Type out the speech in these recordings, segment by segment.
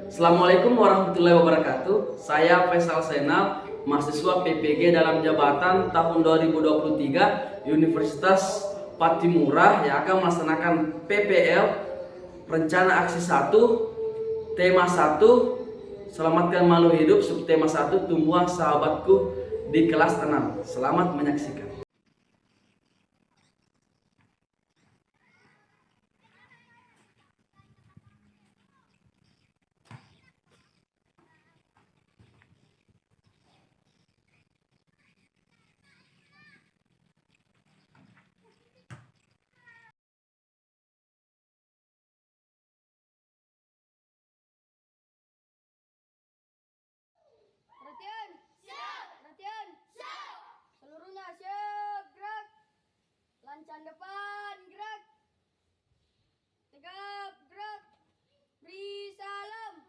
Assalamualaikum warahmatullahi wabarakatuh. Saya Faisal Zainal, mahasiswa PPG dalam jabatan tahun 2023 Universitas Patimura yang akan melaksanakan PPL Rencana Aksi 1 tema 1 Selamatkan Makhluk Hidup, subtema 1 Tumbuhan Sahabatku di kelas 6. Selamat menyaksikan. Perhatian, siap. Perhatian, siap. Seluruhnya siap, gerak. Lancar depan, gerak. Tegap, gerak. Beri salam.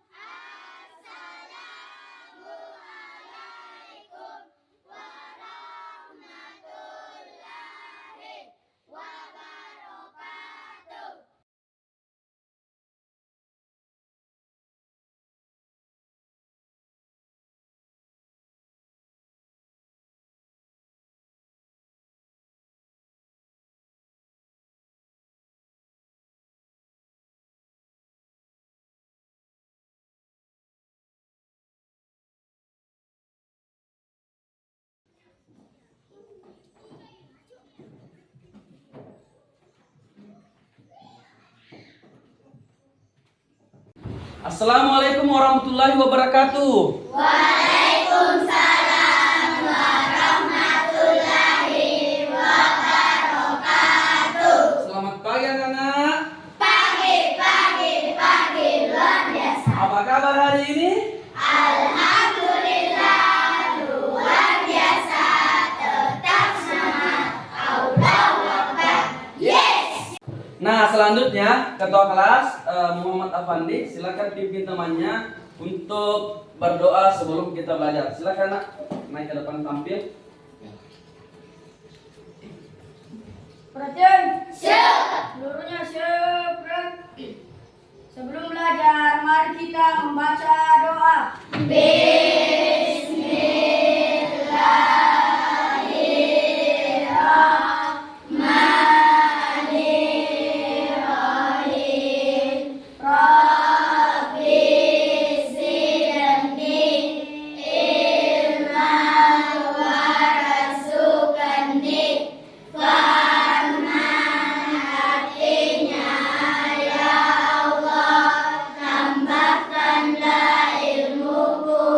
Assalamualaikum warahmatullahi wabarakatuh. Assalamualaikum warahmatullahi wabarakatuh. Waalaikumsalam warahmatullahi wabarakatuh. Selamat pagi anak-anak. Pagi, luar biasa. Apa kabar hari ini? Alhamdulillah, luar biasa. Tetap semangat. Allahu Akbar. Yes. Nah, selanjutnya ketua kelas Muhammad Afandi, silakan pimpin temannya untuk berdoa sebelum kita belajar. Silakan nak, naik ke depan tampil. Perhatian, siap. Seluruhnya siap, gerak. Sebelum belajar, mari kita membaca doa. Bismillahirrahmanirrahim. Rabbi zidni ilman warzuqni fahman, artinya ya Allah, tambahkanlah ilmuku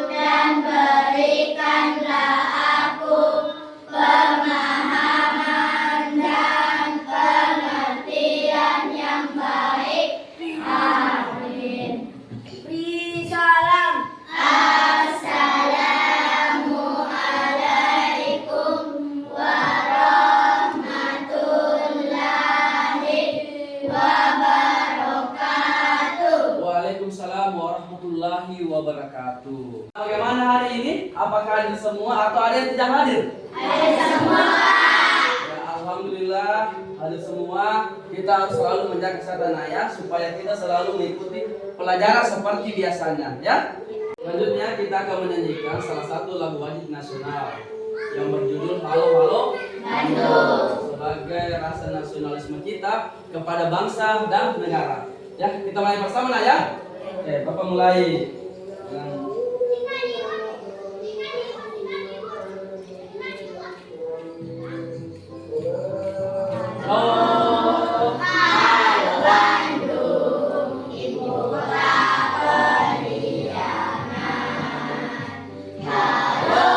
dan berikanlah aku pemahaman dan pengertian yang baik. Amin. Beri salam. Assalamualaikum warahmatullahi wabarakatuh. Waalaikumsalam warahmatullahi wabarakatuh. Bagaimana hari ini? Apakah hadir semua atau ada yang tidak hadir? Hadir semua. Ya, alhamdulillah hadir semua. Kita harus selalu menjaga kesehatan ayah supaya kita selalu mengikuti pelajaran seperti biasanya, ya. Selanjutnya kita akan menyanyikan salah satu lagu wajib nasional yang berjudul Halo Halo Bandung, sebagai rasa nasionalisme kita kepada bangsa dan negara. Ya, kita mulai bersama lah ya. Oke, Bapak mulai. Oh, Bandung, ibu kota periangan. Halo,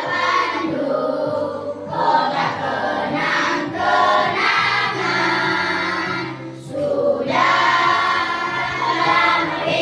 Bandung, kota kenang-kenangan. Sudah lama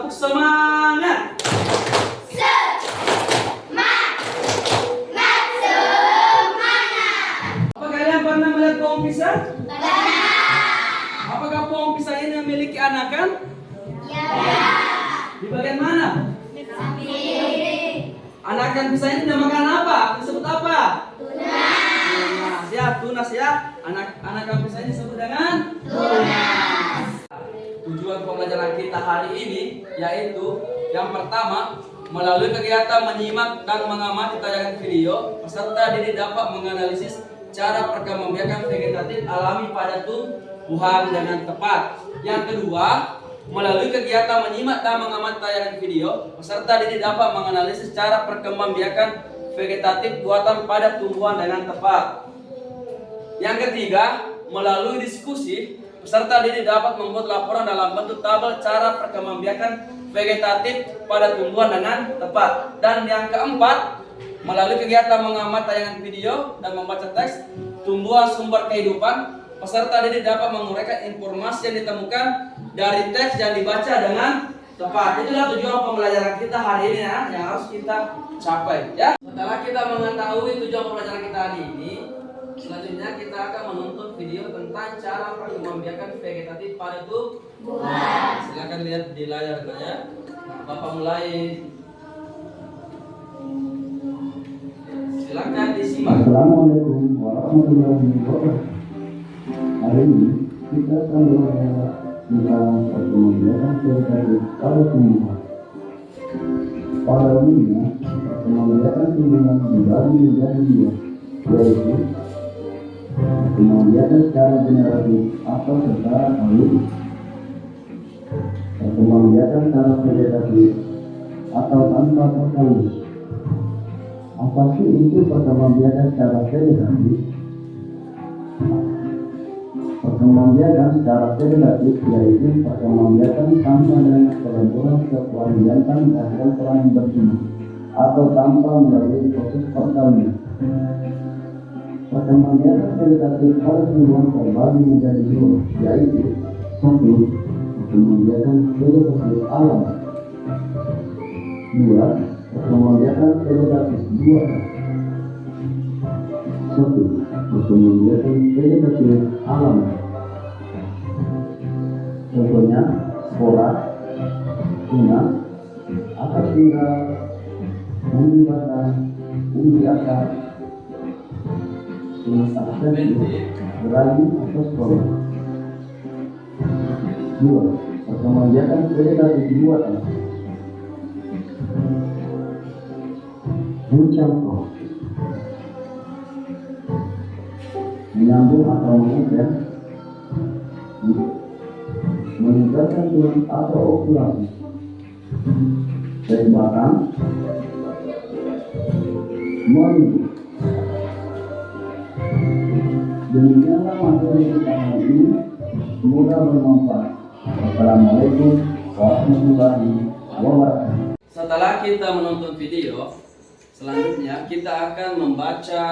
tepuk semangat. Apa kalian pernah melihat pohon pisang? Apakah pohon pisang ini memiliki anakan? Di bagian mana? Anakan pisang ini dinamakan apa? Disebut apa? Tunas. Ya, tunas ya. Anakan pisang ini disebut dengan tunas. Tujuan pembelajaran kita hari ini yaitu yang pertama, melalui kegiatan menyimak dan mengamati tayangan video, peserta didik dapat menganalisis cara perkembangbiakan vegetatif alami pada tumbuhan dengan tepat. Yang kedua, melalui kegiatan menyimak dan mengamati tayangan video, peserta didik dapat menganalisis cara perkembangbiakan vegetatif buatan pada tumbuhan dengan tepat. Yang ketiga, melalui diskusi, peserta didik dapat membuat laporan dalam bentuk tabel cara perkembangbiakan vegetatif pada tumbuhan dengan tepat. Dan yang keempat, melalui kegiatan mengamati tayangan video dan membaca teks tumbuhan sumber kehidupan, peserta didik dapat menguraikan informasi yang ditemukan dari teks yang dibaca dengan tepat. Itulah tujuan pembelajaran kita hari ini ya, yang harus kita capai ya. Setelah kita mengetahui tujuan pembelajaran kita hari ini, selanjutnya kita akan menonton video tentang cara perkembangbiakan vegetatif pada tumbuhan. Silakan lihat di layar ya. Nah, Bapak mulai. Silakan disimak. Assalamualaikum warahmatullahi wabarakatuh. Hari ini kita akan belajar tentang perkembangbiakan vegetatif pada tumbuhan. Pada umumnya, perkembangbiakan tumbuhan dibagi menjadi dua, yaitu perkembangbiakan secara generatif atau secara alami, perkembangbiakan secara vegetatif atau tanpa perkalian. Apa sih itu perkembangbiakan secara vegetatif? Perkembangbiakan secara vegetatif yaitu perkembangbiakan tanpa adanya peleburan sekelanjutan dan pelan bertumbuh atau tanpa melalui proses perkalian. Perkembangbiakan vegetatif pada tumbuhan terbagi menjadi dua, yaitu satu, perkembangbiakan vegetatif alam. Dua, perkembangbiakan vegetatif buatan. Satu, perkembangbiakan vegetatif alam. Contohnya spora, tunas, akar tinggal, umbi batang, umbi akar, tunas aksensi, berani atau spora. Dua, perkembangbiakan vegetatif buatan. Mencampur, menyambung atau mengejar, meningkatkan tulang atau okulasi, dari batang, menumbuh. Demikianlah materi kita hari ini, semoga bermanfaat. Assalamualaikum warahmatullahi wabarakatuh. Setelah kita menonton video, selanjutnya kita akan membaca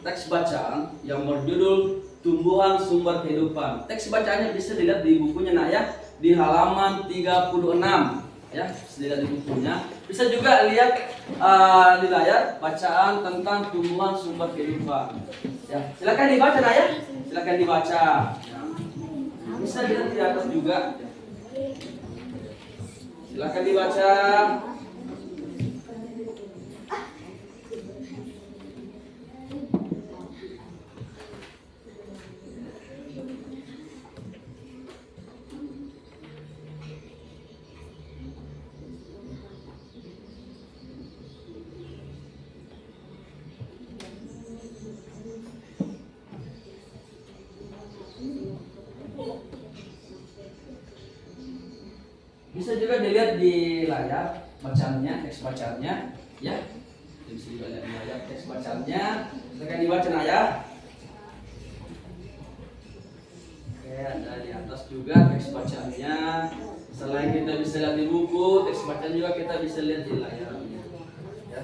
teks bacaan yang berjudul Tumbuhan Sumber Kehidupan. Teks bacaannya bisa dilihat di bukunya nak ya, di halaman 36 ya, bisa dilihat di bukunya. Bisa juga lihat di layar bacaan tentang tumbuhan sumber kehidupan. Ya, silakan dibaca nak ya, silakan dibaca. Ya. Bisa dilihat di atas juga. Ya. Silakan dibaca. Bisa juga dilihat di layar bacaannya, teks bacaannya, ya. Bisa juga lihat di layar teks bacaannya. Silakan dibaca nak ya. Oke, ada di atas juga teks bacaannya. Selain kita bisa lihat di buku, teks bacaan juga kita bisa lihat di layar. Ya.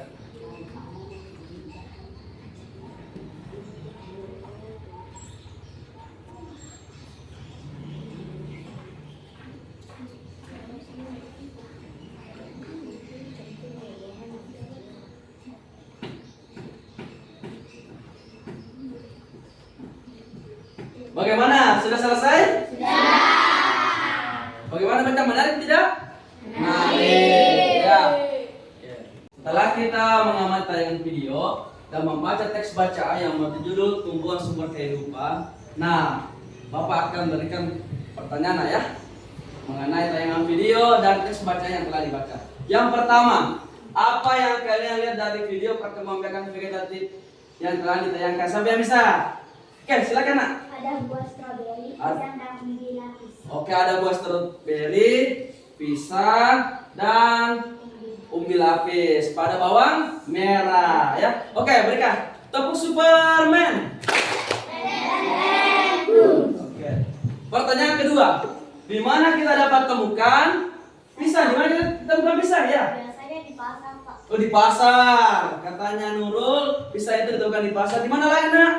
Bagaimana? Sudah selesai? Bagaimana baca, menarik tidak? Menarik. Ya. Setelah kita mengamati tayangan video dan membaca teks bacaan yang berjudul Tumbuhan Sumber Kehidupan, nah, Bapak akan berikan pertanyaan ya mengenai tayangan video dan teks bacaan yang telah dibaca. Yang pertama, apa yang kalian lihat dari video perkembangbiakan vegetatif yang telah ditayangkan? Siapa yang bisa? Oke, silakan nak. Ada buah stroberi, pisang dan umbi lapis. Oke, ada buah stroberi, pisang, dan umbi lapis pada bawang merah ya. Oke, berikan tepuk Superman. Oke. Pertanyaan kedua, di mana kita dapat temukan pisang? Di mana kita temukan pisang ya? Biasanya di pasar, Pak. Oh, di pasar. Katanya Nurul, pisang itu ditemukan di pasar. Di mana lagi nak?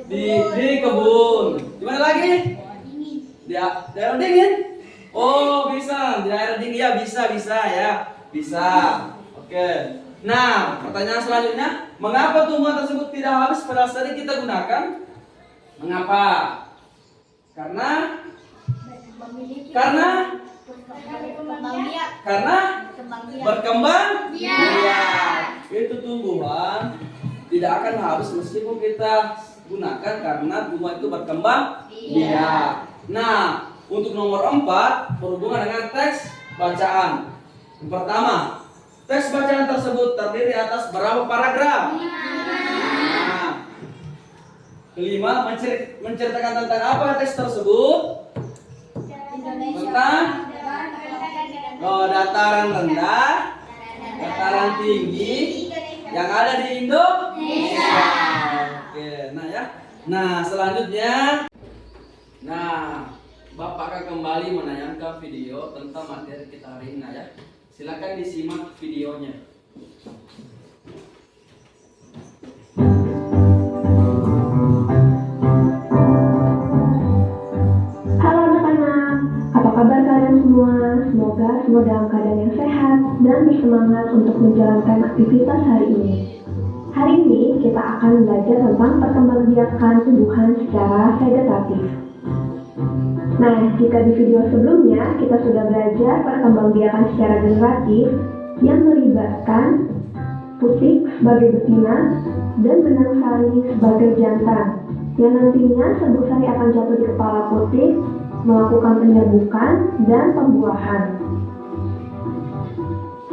Di kebun. Di mana lagi? Di daerah dingin. Oh, bisa di daerah dingin ya, bisa ya, bisa. Oke. Nah, pertanyaan selanjutnya, mengapa tumbuhan tersebut tidak habis pada saat kita gunakan? Mengapa? Karena berkembang biak. Itu tumbuhan tidak akan habis meskipun kita gunakan karena tumbuhan itu berkembang biak. Nah, untuk nomor 4 berhubungan dengan teks bacaan. Yang pertama, teks bacaan tersebut terdiri atas berapa paragraf? Nah, kelima, menceritakan tentang apa teks tersebut? Tentang dataran rendah, dataran tinggi yang ada di Indonesia. Oke, nah ya. Nah, selanjutnya, Bapak akan kembali menayangkan video tentang materi kita hari ini ya. Silakan disimak videonya. Halo anak-anak, apa kabar kalian semua? Semoga semua dalam keadaan yang sehat dan bersemangat untuk menjalankan aktivitas hari ini. Hari ini kita akan belajar tentang perkembangbiakan tumbuhan secara vegetatif. Nah, jika di video sebelumnya kita sudah belajar perkembangbiakan secara generatif yang melibatkan putik sebagai betina dan benang sari sebagai jantan, yang nantinya sabuk sari akan jatuh di kepala putik, melakukan penyerbukan dan pembuahan.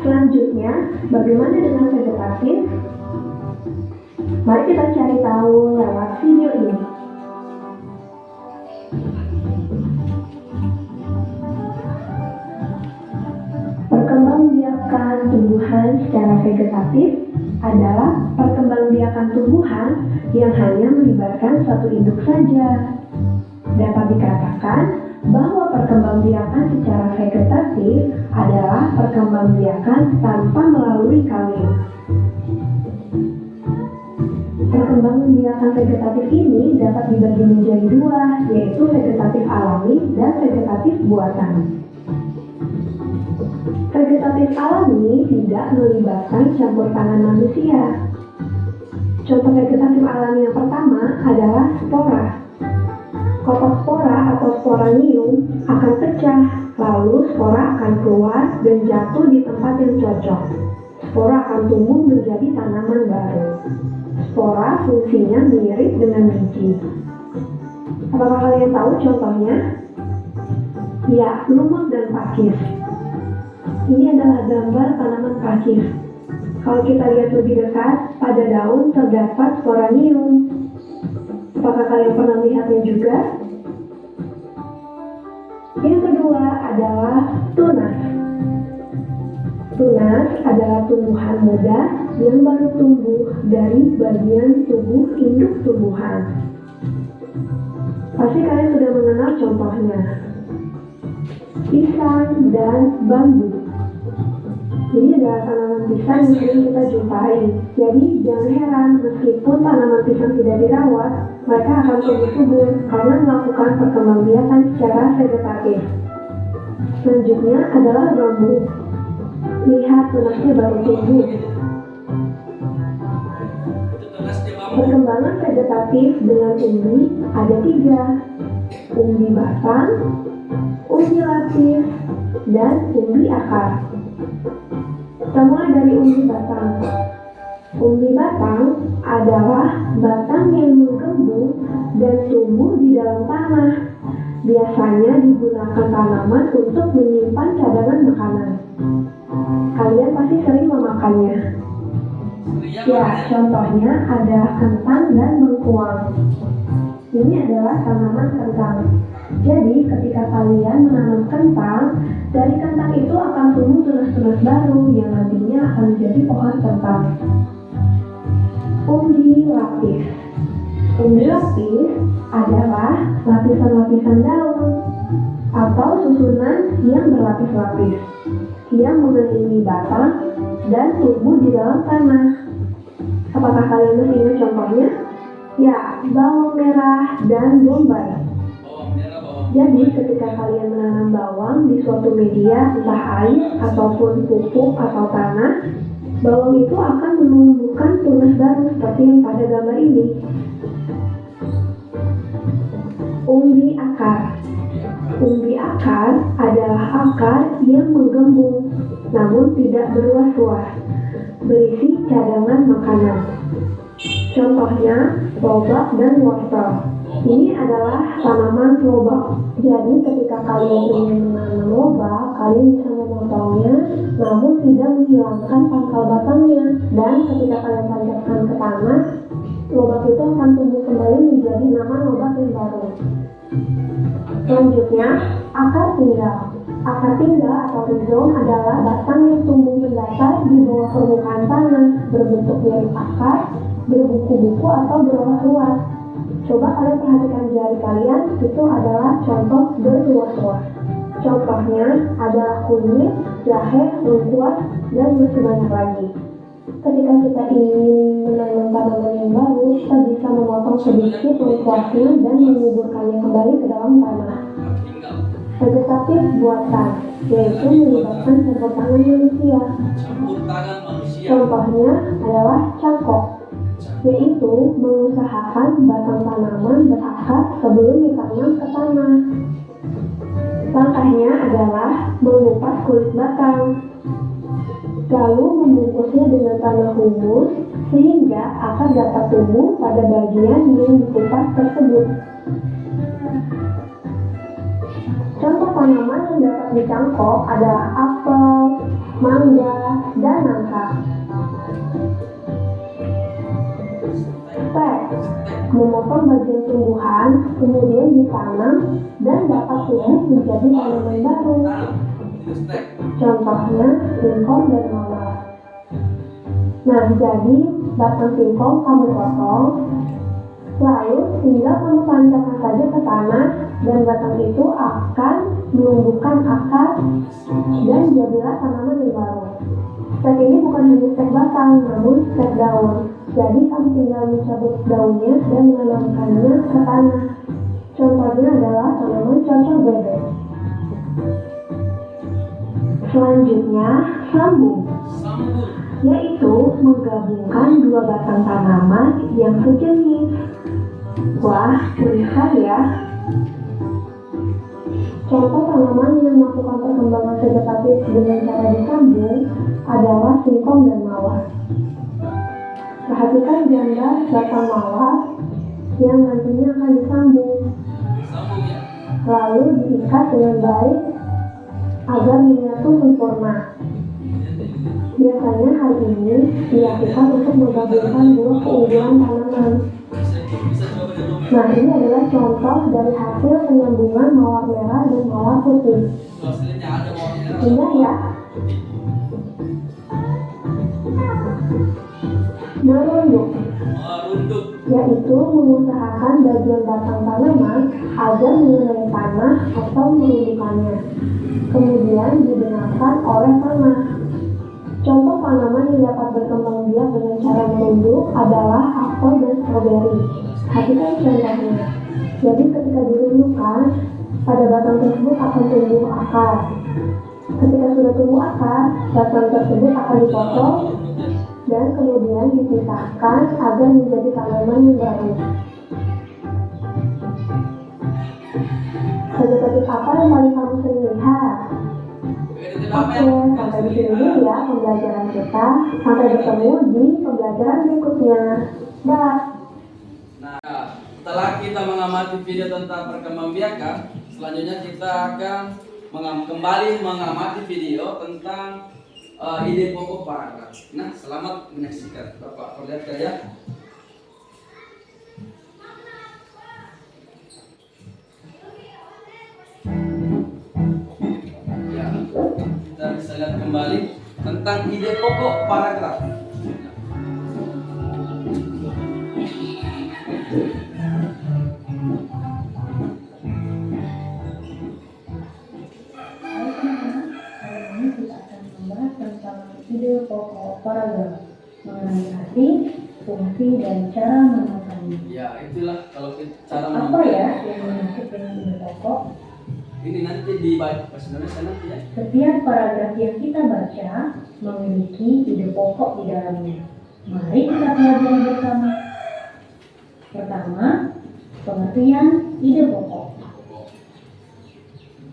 Selanjutnya, bagaimana dengan vegetatif? Mari kita cari tahu lewat video ini. Perkembangbiakan tumbuhan secara vegetatif adalah perkembangbiakan tumbuhan yang hanya melibatkan satu induk saja. Dapat dikatakan bahwa perkembangbiakan secara vegetatif adalah perkembangbiakan tanpa melalui kawin. Perkembangbiakan vegetatif ini dapat dibagi menjadi dua, yaitu vegetatif alami dan vegetatif buatan. Vegetatif alami tidak melibatkan campur tangan manusia. Contoh vegetatif alami yang pertama adalah spora. Kotak spora atau sporanium akan pecah, lalu spora akan keluar dan jatuh di tempat yang cocok. Spora akan tumbuh menjadi tanaman baru. Spora fungsinya mirip dengan biji. Apakah kalian tahu contohnya? Ya, lumut dan pakis. Ini adalah gambar tanaman pakis. Kalau kita lihat lebih dekat, pada daun terdapat sporanium. Apakah kalian pernah melihatnya juga? Yang kedua adalah tunas. Tunas adalah tumbuhan muda yang baru tumbuh dari bagian tubuh induk tumbuhan. Pasti kalian sudah mengenal contohnya. Pisang dan bambu. Ini adalah tanaman pisang yang sering kita jumpai. Jadi jangan heran meskipun tanaman pisang tidak dirawat, mereka akan tumbuh subur karena melakukan perkembangbiakan secara vegetatif. Selanjutnya adalah bambu. Lihat tunasnya baru tumbuh. Itu tunasnya Perkembangan vegetatif dengan umbi ada 3, umbi batang, umbi lapis, dan umbi akar. Kita mulai dari umbi batang. Umbi batang adalah batang yang menggembung dan tumbuh di dalam tanah. Biasanya digunakan tanaman untuk menyimpan cadangan makanan. Kalian pasti sering memakannya. Ya, contohnya adalah kentang dan bengkuang. Ini adalah tanaman kentang. Jadi, ketika kalian menanam kentang, dari kentang itu akan tumbuh tunas-tunas baru yang nantinya akan menjadi pohon kentang. Umbi lapis. Umbi lapis adalah lapisan-lapisan daun atau susunan yang berlapis-lapis yang mengelilingi batang dan tumbuh di dalam tanah. Apakah kalian masih ingat contohnya? Ya, bawang merah dan bombay. Jadi ketika kalian menanam bawang di suatu media, entah air ataupun pupuk atau tanah, bawang itu akan menumbuhkan tunas baru seperti yang pada gambar ini. Umbi akar. Umbi akar adalah akar yang menggembung, namun tidak berluas-luas, berisi cadangan makanan. Contohnya, lobak dan wortel. Ini adalah tanaman lobak. Jadi ketika kalian ingin menanam lobak, kalian bisa memotongnya, namun tidak menghilangkan pangkal batangnya. Dan ketika kalian tancapkan ke tanah, lobak itu akan tumbuh kembali menjadi nama lobak yang baru. Selanjutnya, akar tinggal. Akar tinggal atau rhizome adalah batang yang tumbuh mendatar di bawah permukaan tanah, berbentuk mirip akar, berbuku-buku atau berluas-luas. Coba kalian perhatikan jari kalian, itu adalah contoh berluas-luas. Contohnya adalah kunyit, jahe, lengkuas, dan masih banyak lagi. Ketika kita ingin menanam tanaman yang baru, kita bisa memotong sedikit lengkuasnya dan menguburkannya kembali ke dalam tanah. Vegetatif buatan, yaitu melibatkan campur tangan manusia. Contohnya adalah cangkok, yaitu mengusahakan batang tanaman berakar sebelum ditanam ke tanah. Langkahnya adalah mengupas kulit batang, lalu membungkusnya dengan tanah humus sehingga akar dapat tumbuh pada bagian yang dikupas tersebut. Contoh tanaman yang dapat dicangkok adalah apel, mangga, dan nangka. Stek, memotong bagian tumbuhan, kemudian ditanam dan dapat tumbuh menjadi tanaman baru. Contohnya singkong dan mawar. Nah, jadi batang singkong kamu potong, lalu tinggal kamu tancapkan saja ke tanah dan batang itu akan menumbuhkan akar dan jadilah tanaman yang baru. Stek ini bukan hanya stek batang, namun stek daun. Jadi kamu tinggal mencabut daunnya dan menanamkannya ke tanah. Contohnya adalah tanaman cocok bebek. Selanjutnya, sambung, yaitu menggabungkan dua batang tanaman yang sejenis. Wah, unik ya. Contoh tanaman yang melakukan perkembangan vegetatif dengan cara disambung adalah singkong dan mawar. Perhatikan gambar batang mawar yang nantinya akan disambung, lalu diikat dengan baik agar menyatu sempurna. Biasanya hal ini dilakukan untuk menggabungkan dua keunggulan tanaman. Nah, ini adalah contoh dari hasil penyambungan mawar merah dan mawar putih. Indah ya? Merunduk, yaitu mengusahakan bagian batang tanaman agar mengenai tanah atau merundukkannya, kemudian dibenarkan oleh tanah. Contoh tanaman yang dapat berkembang biak dengan cara merunduk adalah apel dan stroberi. Perhatikan contohnya. Jadi ketika dirundukkan, pada batang tersebut akan tumbuh akar. Ketika sudah tumbuh akar, batang tersebut akan dipotong dan kemudian dipisahkan agar menjadi kalimat yang baru. Detik apa yang paling kamu sering lihat? Oke, sampai di sini dulu ya pembelajaran kita. Sampai bertemu di pembelajaran berikutnya. Dah. Nah, setelah kita mengamati video tentang perkembangbiakan, selanjutnya kita akan kembali mengamati video tentang ide pokok paragraf. Nah, selamat menyaksikan. Bapak perlihatkan ya. Ya, kita bisa lihat kembali tentang ide pokok paragraf. Ide pokok paragraf mengenai arti, fungsi, dan cara menemukannya. Ya, itulah kalau cara Apa ya yang dimaksud dengan ide pokok? ini nanti di bahasa Indonesia nanti ya. Setiap paragraf yang kita baca memiliki ide pokok di dalamnya. Mari kita pelajari bersama. Pertama, pengertian ide pokok.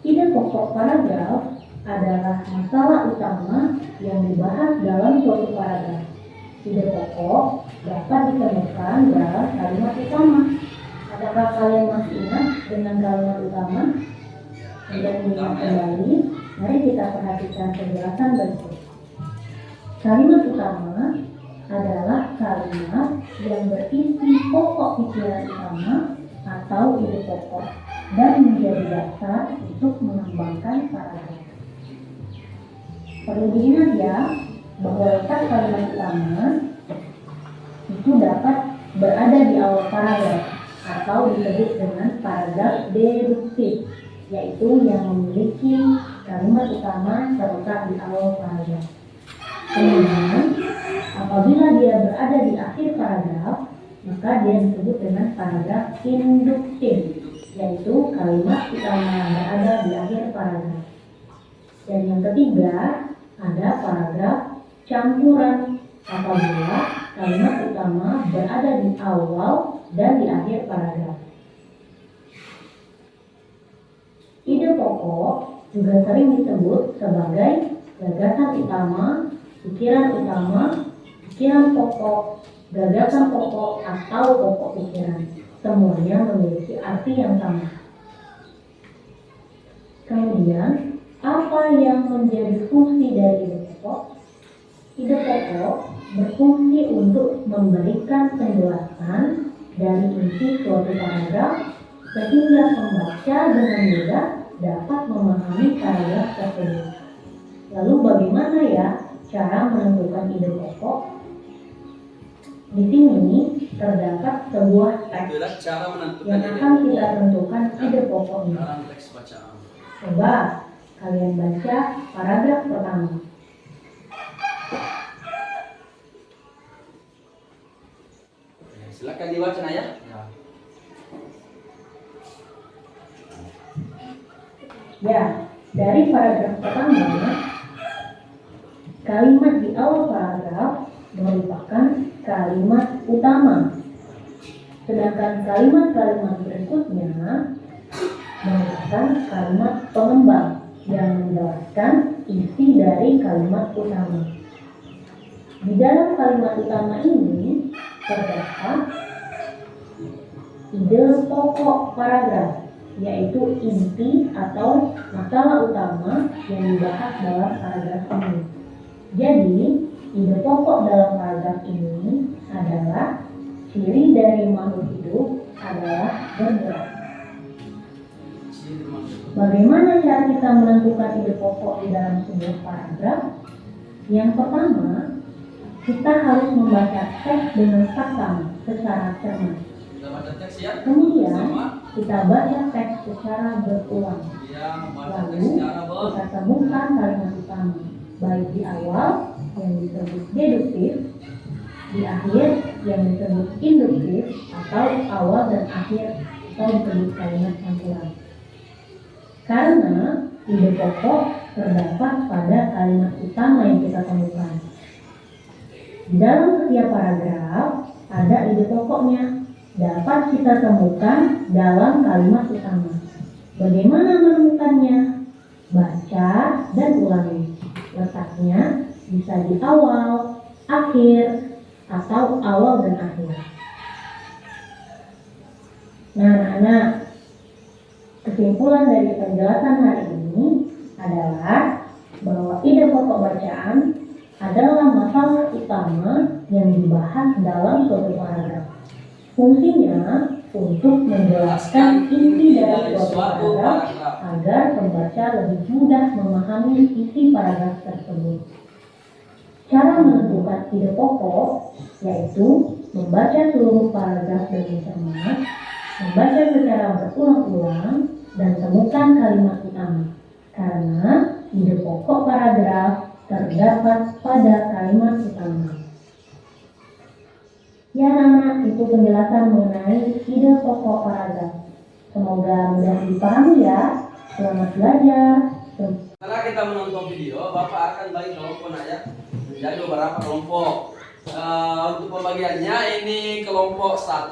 Ide pokok paragraf adalah masalah utama yang dibahas dalam suatu paragraf. Ide pokok dapat ditemukan dalam kalimat utama. Adakah kalian masih ingat dengan kalimat utama? Untuk mengingat kembali, mari kita perhatikan penjelasan berikut. Kalimat utama adalah kalimat yang berisi pokok pikiran utama atau ide pokok dan menjadi dasar untuk mengembangkan paragraf. Perlu diingat ya, bahwa letak kalimat utama itu dapat berada di awal paragraf atau disebut dengan paragraf deduktif, yaitu yang memiliki kalimat utama terletak di awal paragraf. Kemudian, apabila dia berada di akhir paragraf, maka dia disebut dengan paragraf induktif, yaitu kalimat utama yang berada di akhir paragraf. Dan yang ketiga, ada paragraf campuran, apabila kalimat utama berada di awal dan di akhir paragraf. Ide pokok juga sering disebut sebagai gagasan utama, pikiran pokok, gagasan pokok, atau pokok pikiran. Semuanya memiliki arti yang sama. Kemudian, apa yang menjadi fungsi dari ide pokok? Ide pokok berfungsi untuk memberikan penjelasan dari inti suatu paragraf sehingga pembaca dengan mudah dapat memahami paragraf tersebut. Lalu bagaimana ya cara menentukan ide pokok? Di sini terdapat sebuah teks Itulah cara menentukan yang akan kita tentukan ide pokoknya. dalam teks bacaan. Coba kalian baca paragraf pertama. Silakan dibaca ya. Ya, dari paragraf pertama, kalimat di awal paragraf merupakan kalimat utama. Sedangkan kalimat-kalimat berikutnya merupakan kalimat pengembang yang menjelaskan isi dari kalimat utama. Di dalam kalimat utama ini terdapat ide pokok paragraf, yaitu inti atau masalah utama yang dibahas dalam paragraf ini. Jadi, ide pokok dalam paragraf ini adalah ciri dari makhluk hidup adalah bergerak. Bagaimana cara kita menentukan ide pokok di dalam sebuah paragraf? Yang pertama, kita harus membaca teks dengan saksama secara cermat. Kita baca teks ya. Kemudian, Sama. kita baca teks secara berulang. Ya, baca teks Lalu, secara kita temukan kalimat utama, baik di awal yang disebut deduktif, di akhir yang disebut induktif, atau awal dan akhir atau disebut kalimat campuran. Karena ide pokok terdapat pada kalimat utama yang kita temukan. Di dalam setiap paragraf ada ide pokoknya, dapat kita temukan dalam kalimat utama. Bagaimana menemukannya? Baca dan ulangi. Letaknya bisa di awal, akhir, atau awal dan akhir. Nah, anak-anak, kesimpulan dari penjelasan hari ini adalah bahwa ide pokok bacaan adalah masalah utama yang dibahas dalam suatu paragraf. Fungsinya untuk menjelaskan inti dari suatu paragraf agar pembaca lebih mudah memahami isi paragraf tersebut. Cara menentukan ide pokok yaitu membaca seluruh paragraf dengan cermat, membaca secara berulang-ulang, dan temukan kalimat utama. Karena ide pokok paragraf terdapat pada kalimat utama. Ya anak, itu penjelasan mengenai ide pokok paragraf. Semoga mudah dipahami ya. Selamat belajar. Setelah kita menonton video, Bapak akan bagi kelompok ya, menjadi beberapa kelompok. Untuk pembagiannya ini kelompok 1,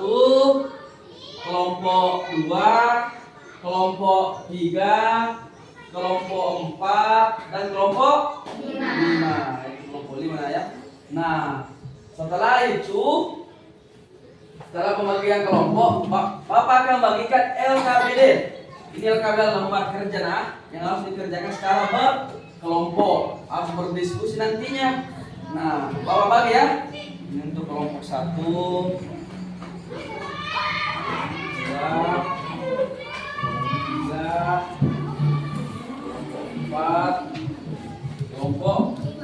kelompok 2, kelompok 3, kelompok 4, dan kelompok 5. Kelompok 5 ya. Nah, setelah itu, setelah pembagian kelompok, Bapak akan bagikan LKPD. Ini LKPD lembar kerja yang harus dikerjakan secara berkelompok, harus berdiskusi nantinya. Nah, Bapak bagi ya. Ini untuk kelompok 1, 2, 3, 4, kelompok 5.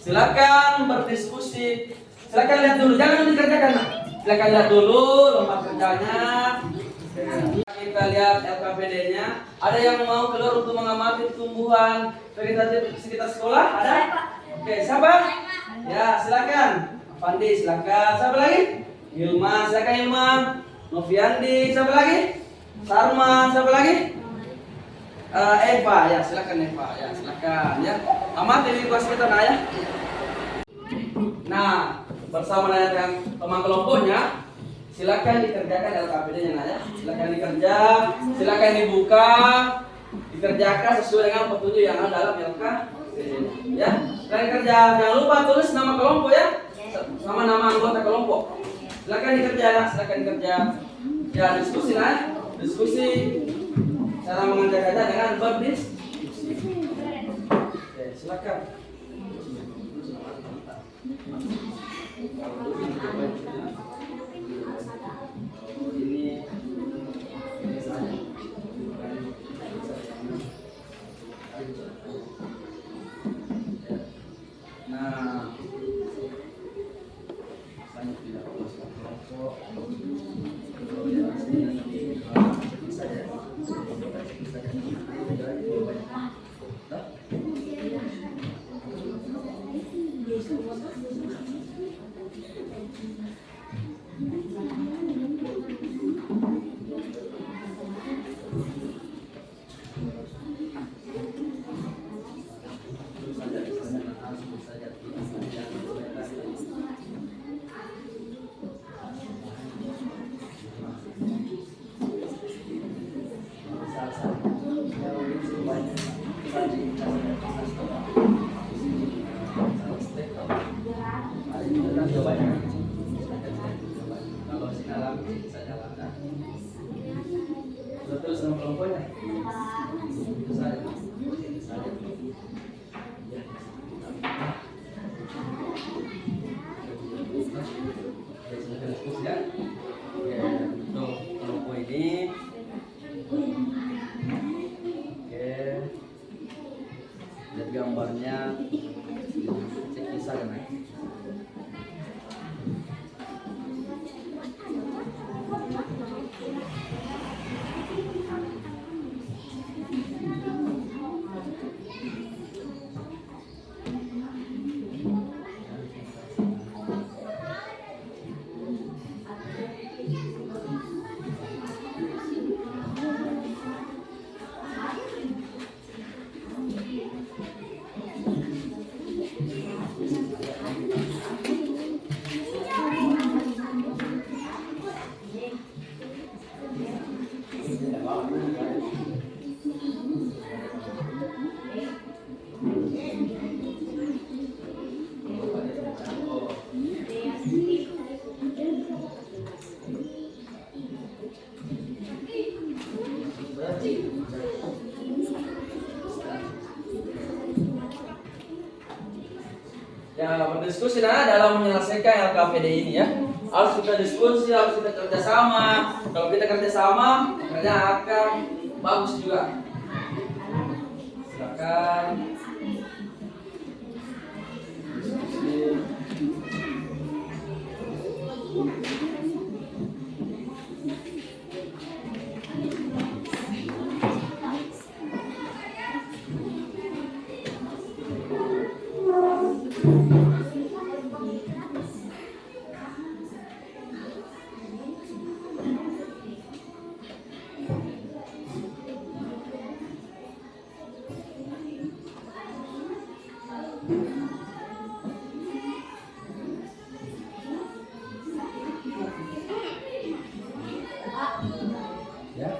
Silakan berdiskusi. Silakan lihat dulu, jangan dikerjakan. Silakan lihat dulu lembar kerjanya. Kita lihat LKPD-nya. Ada yang mau keluar untuk mengamati tumbuhan vegetatif sekitar sekolah? Ada? Oke, siapa? Ya, silakan. Pandi, silakan. Siapa lagi? Hilma, silakan Hilma. Noviandi, siapa lagi? Sarman, siapa lagi? Eva, ya silakan Eva, ya silakan ya. Amati di kelas kita ya. Nah, bersama dengan teman kelompoknya, silakan dikerjakan LKPD-nya ya. Silakan dikerja, silakan dibuka, dikerjakan sesuai dengan petunjuk yang ada dalam LKPD-nya. Ya, silakan kerja. Jangan lupa tulis nama kelompok ya, sama nama anggota kelompok. Silakan dikerja, silakan dikerja. Ya, diskusi lah, diskusi. Cara mengerjakannya dengan berdiskusi. Oke, silakan. Nah, saya tidak puas kelompok. Kalau sekarang bisa jalankan. Betul sama kelompoknya. Itu saja. Untuk kelompok ini. Oke. Lihat gambarnya. Cek bisa kan? berdiskusi dalam menyelesaikan LKPD ini ya. Harus kita diskusi, harus kita kerjasama. Kalau kita kerjasama, kerja akan bagus juga. Silakan. Ya.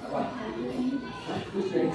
Apa? Terus ya.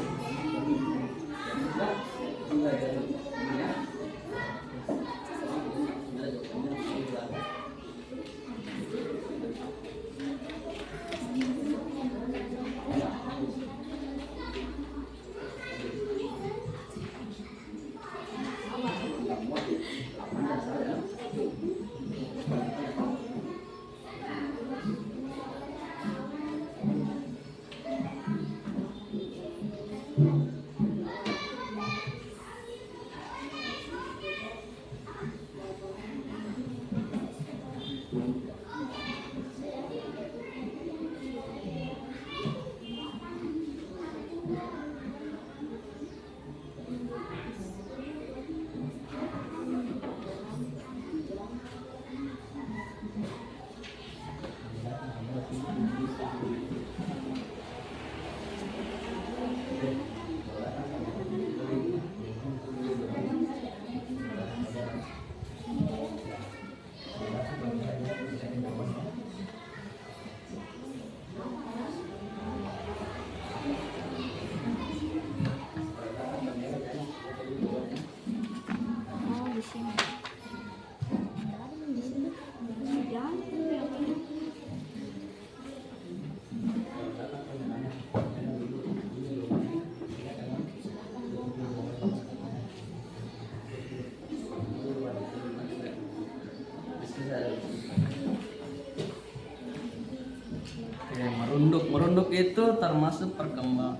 Merunduk itu termasuk perkembangan.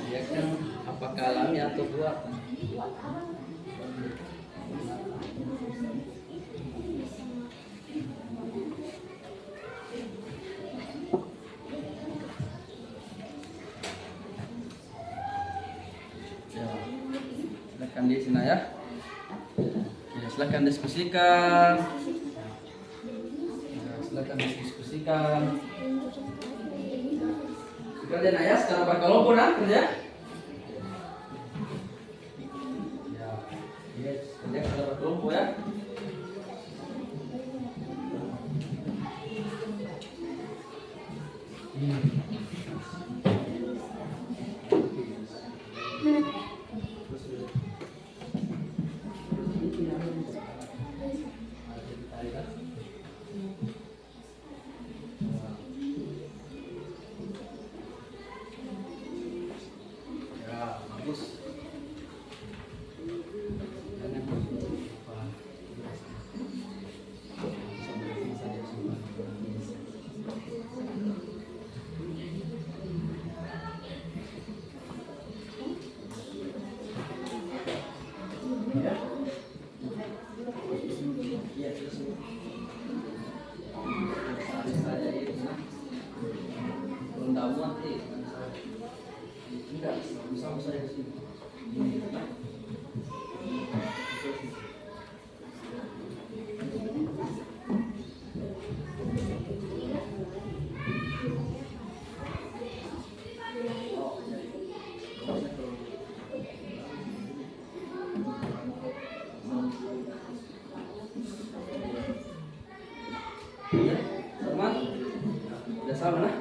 Ya kan, apakah alami atau buatan? Ya, silakan di sini ya. Ya, silakan diskusikan. Ya, silakan diskusikan. Kerja ya, sekarang berkelompok kerja. Ya, yes, kerja secara berkelompok ya. Udah sama nah?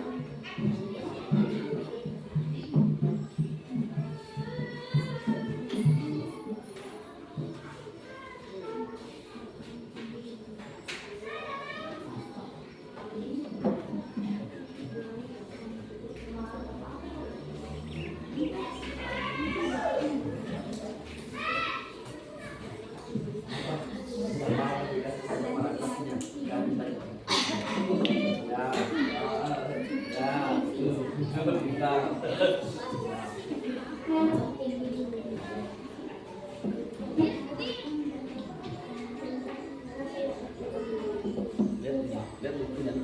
Lihat bukunya.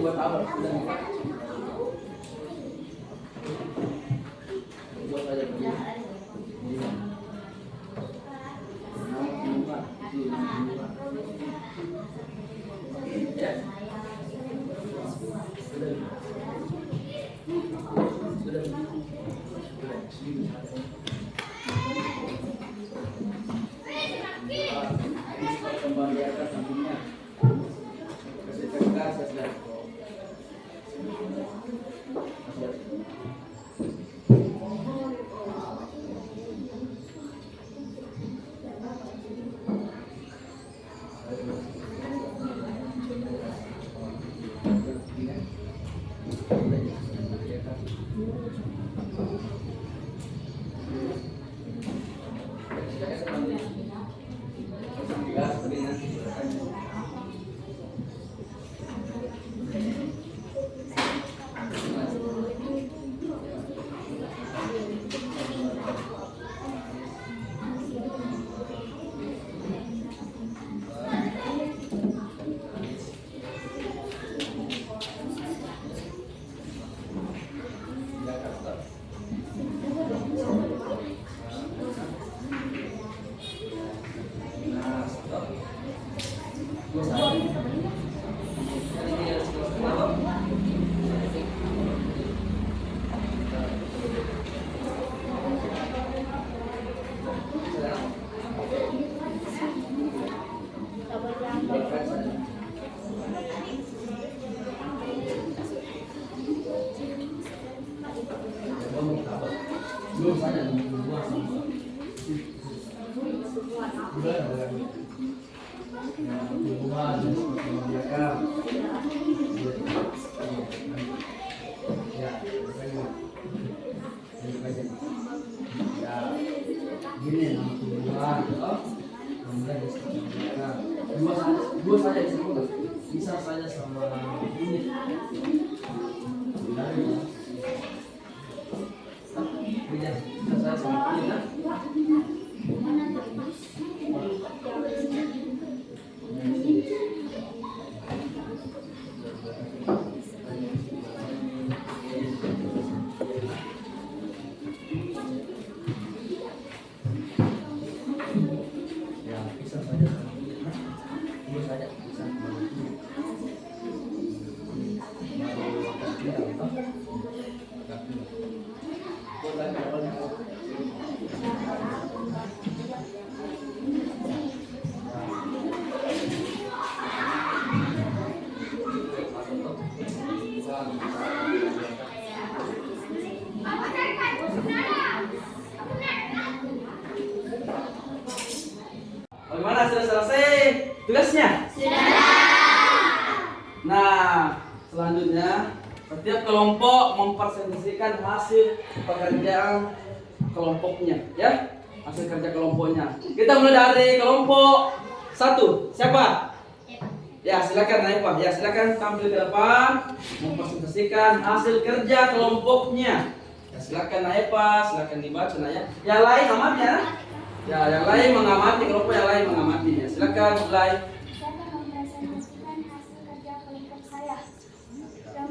Buat apa? Buat aja begini. Ya. Sudah. Kembali ke atas sampingnya. Kasih tegas sudah. Belum saja buah sama. Buah dan biarkan. Ya, ya, gini buah, kemudian dua saja disebut, bisa saja sama ini. Bisa saya sama ini kan? Bagaimana, sudah selesai tugasnya? Sudah. Nah, selanjutnya setiap kelompok mempresentasikan hasil pekerjaan kelompoknya, ya, hasil kerja kelompoknya. Kita mulai dari kelompok 1. Siapa? Ya, silakan naik Pak. Ya, silakan tampil ke depan mempresentasikan hasil kerja kelompoknya. Ya, silakan naik Pak, silakan dibaca nah ya. Yang lain amati ya. Ya, yang lain mengamati, kelompok yang lain mengamati ya. Silakan mulai. Saya akan mempresentasikan hasil kerja kelompok saya. Yang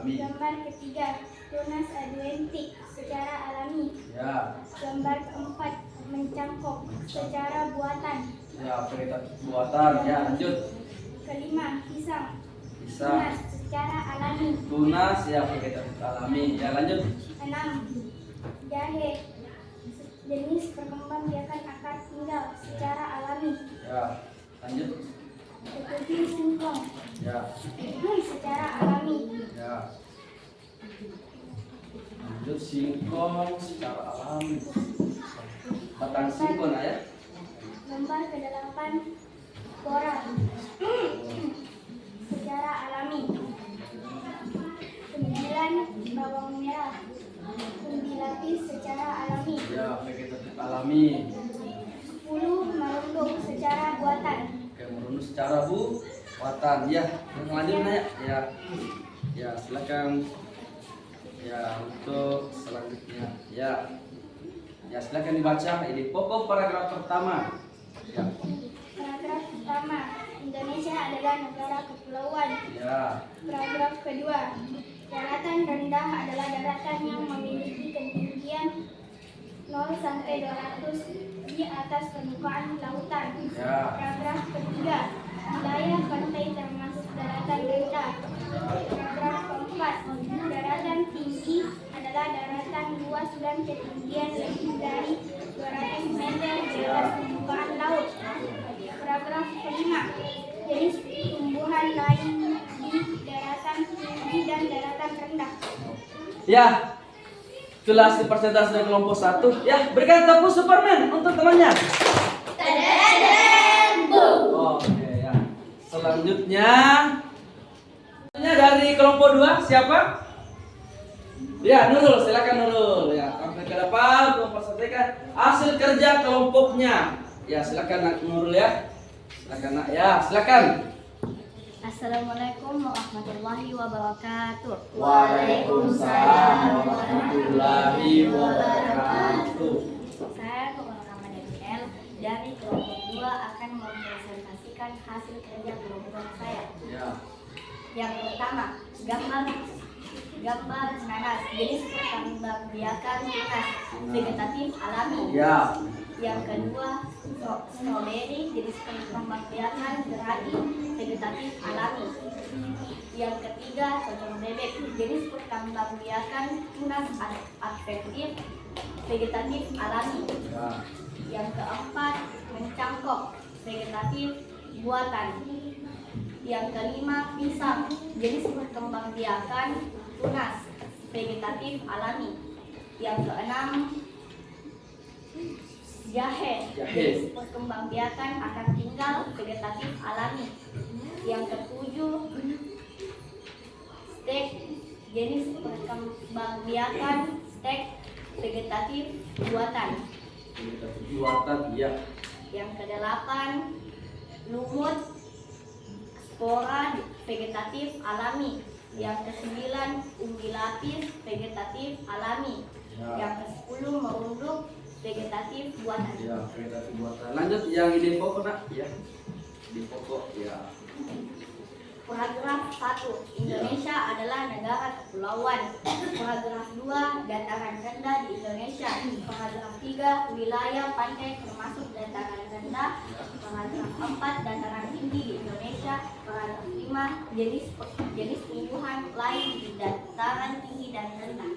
alami. Gambar ketiga, tunas adventik secara alami. Ya. Gambar keempat, mencangkok secara buatan. Ya, vegetatif buatan. Ya, lanjut. Kelima, pisang Bisa. tunas secara alami. Tunas ya vegetatif alami. Ya, lanjut. 6. Jahe jenis perkembangbiakan akar tinggal secara alami. Ya, lanjut. 7. Singkong Ya. secara alami. Ya. Lanjut singkong secara alami. Batang singkong ya. Gambar ke-8, spora secara alami. 9. Bawang merah umbi lapis secara alami. Ya, vegetatif alami. 10. Merunduk secara buatan. Oke, merunut secara buatan. Ya, yang selanjutnya ya. Ya, silakan. Ya, untuk selanjutnya. Ya. Ya, silakan dibaca ini pokok paragraf pertama. Ya. Paragraf pertama, Indonesia adalah negara kepulauan. Ya. Paragraf kedua, daratan rendah adalah daratan yang memiliki ketinggian 0 sampai 200 di atas permukaan lautan. Ya. Paragraf ketiga, wilayah pantai termasuk daratan rendah. Paragraf keempat, daratan tinggi adalah daratan luas dan ketinggian lebih dari 200 meter di atas permukaan laut. Paragraf kelima, jenis tumbuhan lain di daratan tinggi dan daratan rendah. Ya. Itulah hasil persentase dari kelompok 1. Ya, berikan tepuk Superman untuk temannya. Oke, ya. Selanjutnya dari kelompok 2 siapa? Ya, Nurul, silakan Nurul. Ya, sampai ke depan untuk mempresentasikan hasil kerja kelompoknya. Ya, silakan Nurul ya. Silakan Nak. Ya, silakan. Assalamualaikum warahmatullahi wabarakatuh. Waalaikumsalam warahmatullahi wabarakatuh. Saya Muhammad Daniel dari kelompok 2 akan mempresentasikan hasil kerja kelompok saya. Ya. Yang pertama, gambar nanas jenis perkembangbiakan tunas vegetatif alami. Ya. Yang kedua, stroberi jenis perkembangbiakan gerai vegetatif alami. Yang ketiga, cocok bebek jenis perkembangbiakan tunas adventif vegetatif alami. Ya. Yang keempat, mencangkok vegetatif buatan. Yang kelima, pisang jenis perkembangbiakan tunas vegetatif alami. Yang keenam, jahe jenis perkembangbiakan akar tinggal vegetatif alami. Yang ketujuh, stek jenis perkembangbiakan stek vegetatif buatan. Vegetatif buatan, ya. Yang kedelapan, lumut spora vegetatif alami. Yang kesembilan, umbi lapis vegetatif alami. Ya. Yang kesepuluh, merunduk vegetatif buatan. Ya, vegetatif buatan. Lanjut yang ide pokok Nak. Ya. Di pokok ya. Paragraf 1, Indonesia adalah negara kepulauan. Paragraf 2, dataran rendah di Indonesia. Paragraf 3, wilayah pantai termasuk dataran rendah. Paragraf 4, dataran tinggi di Indonesia. Paragraf 5, jenis tumbuhan lain di dataran tinggi dan rendah.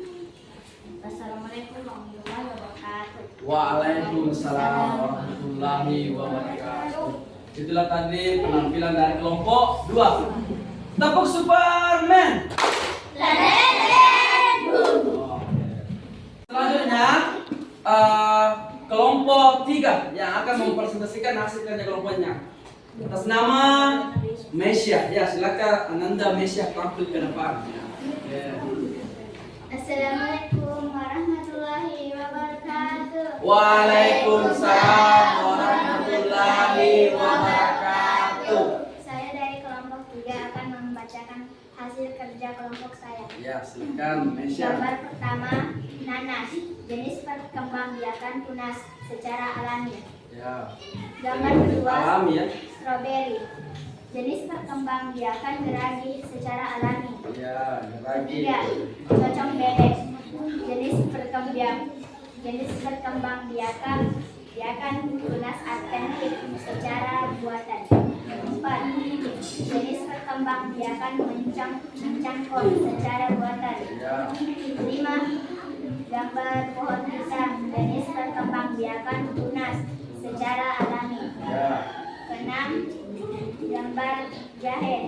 Wassalamualaikum warahmatullahi wabarakatuh. Waalaikumsalam warahmatullahi wabarakatuh. Itulah tadi penampilan dari kelompok 2. Tepuk Superman. Selanjutnya kelompok 3 yang akan mempresentasikan hasil kerja kelompoknya. Atas nama Mesya. Ya, silakan Ananda Mesya tampil ke depan. Ya. Assalamualaikum warahmatullahi wabarakatuh. Waalaikumsalam warahmatullahi wabarakatuh. Saya dari kelompok 3 akan membacakan hasil kerja kelompok saya. Ya, silakan Mesya. Gambar pertama, nanas, jenis perkembangbiakan tunas secara alami. Ya. Gambar kedua, Alami ya. stroberi, Jenis perkembangbiakan geragi secara alami. Ya, lagi. 3. Cocok bebek. Jenis perkembangbiakan tunas adventif secara buatan. 4. Jenis perkembangbiakan mencangkok secara buatan. Ya. 5. Gambar pohon pisang. Jenis perkembangbiakan tunas secara alami. Ya. 6. Gambar jahe.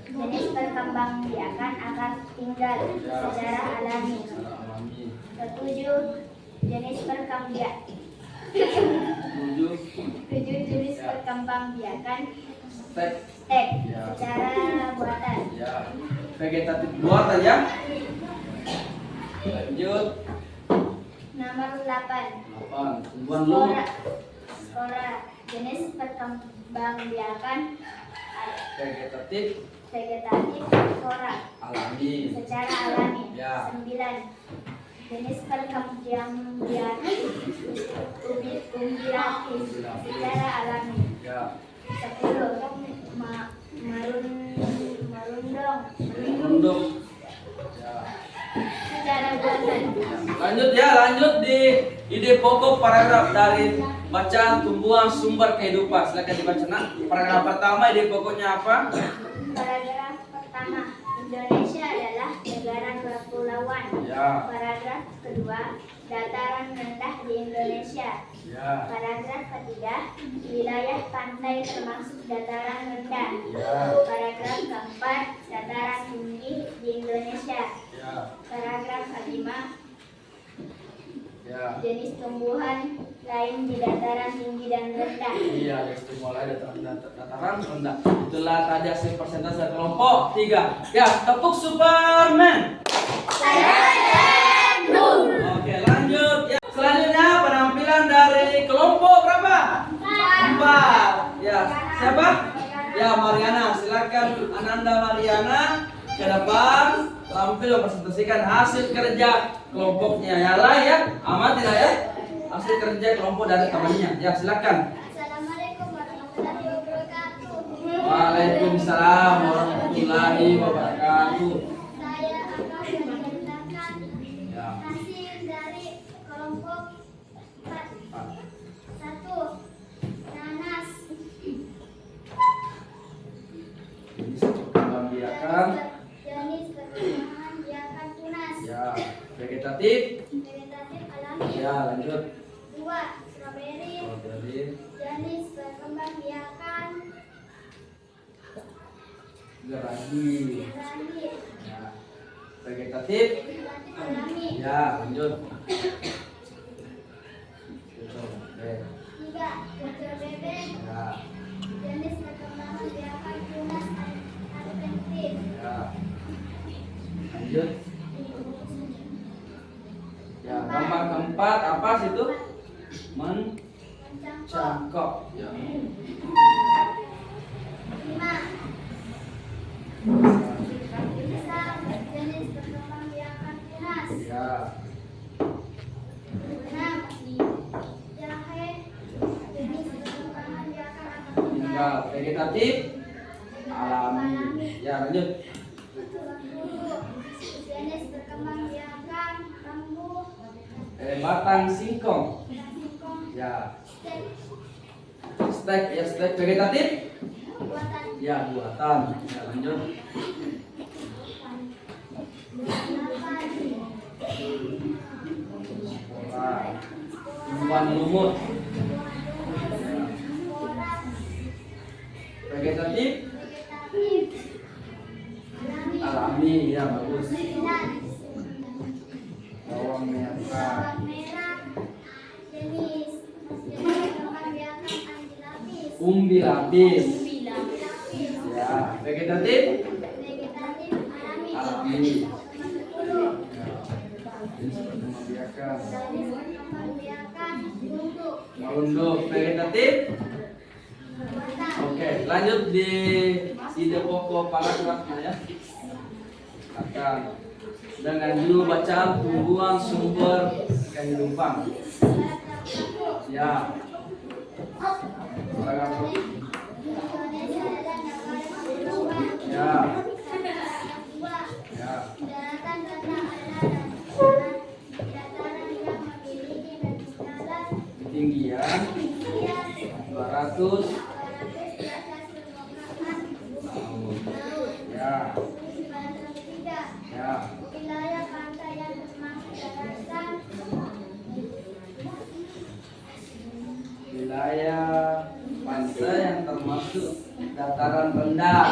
Jenis perkembangbiakan akar tinggal secara alami. Alami. 7. Jenis perkembangbiakan 7. jenis perkembangbiakan Stek. stek Ya. secara buatan. Ya. Vegetatif buatan ya. Lanjut. Nomor 8. 8. Tumbuhan lumut. Spora. Jenis perkembangbiakan Vegetatif vegetatif spora alami. secara alami. Ya. 9. Jenis perkembangbiakan umbiratif secara alami. Ya. 10. Merundong Runduk. Ya. secara buatan. Lanjut ya, lanjut di ide pokok paragraf dari bacaan tumbuhan sumber kehidupan. Silakan dibaca nak. Paragraf pertama ide pokoknya apa? Paragraf pertama, Indonesia adalah negara kepulauan. Ya. Paragraf kedua, dataran rendah di Indonesia. Ya. Paragraf ketiga, wilayah pantai termasuk dataran rendah. Ya. Paragraf keempat, dataran tinggi di Indonesia. Ya. Paragraf kelima, Ya. jenis tumbuhan lain di dataran tinggi dan rendah. Iya, dari mulai dataran rendah. Itulah tadi hasil persentase kelompok 3. Ya, tepuk Superman. Oke, lanjut. Ya, selanjutnya penampilan dari kelompok berapa? 4. Ya, siapa? Ya, Mariana. Silakan Ananda Mariana ke depan tampil mempresentasikan hasil kerja kelompoknya. Ya lah ya, amati lah ya. Hasil kerja kelompok dari temannya. Ya, silakan. Assalamualaikum warahmatullahi wabarakatuh. Waalaikumsalam warahmatullahi wabarakatuh. Saya akan menceritakan Ya. hasil dari kelompok 4. 1. Nanas. Jenis perkembangbiakan. Jenis perkembangbiakan tunas. Ya, vegetatif. Vegetatif alami. Ya, lanjut. 2. Strawberry. Strawberry. Jenis perkembangbiakan Geragi. gerani. Ya. Vegetatif. Vegetatif alami. Ya, lanjut. Oke. 3. Bocor bebek. Ya. Jenis perkembangbiakan tunas adventif. Ya. Lanjut. Ya, gambar keempat apa situ? Mencangkok. Mencangkok. Ya. 5. Pisang. Jenis perkembangbiakan tunas. Ya. 6. Jahe. Jenis perkembangbiakan akar tinggal. Tinggal vegetatif alami. Ya, lanjut. 10. Jenis perkembangbiakan bambu. Batang singkong. Singkong. Ya. Stek. Stek ya, stek vegetatif. Buatan. Ya, buatan. Ya, lanjut. 8. Spora. Tumbuhan lumut. Spora. Vegetatif Vegetatif. Alami. alami. Ya, bagus. 9. Bawang merah. Bawang merah. Jenis perkembangbiakan anti lapis. Umbi lapis. Umbi lapis. Ya, vegetatif Vegetatif alami. alami. 10. Ya. Jenis perkembangbiakan. Jenis perkembangbiakan bentuk. Merunduk vegetatif. Buatan. Oke, lanjut di ide pokok paragrafnya ya. Akan dengan judul bacaan tumbuhan sumber kehidupan. Ya. Paragraf. Indonesia adalah negara Ya. Ya. Daratan rendah adalah dataran yang memiliki Ketinggian 200 di atas permukaan ya. Ya. wilayah pantai yang termasuk daratan Wilayah pantai yang termasuk dataran rendah.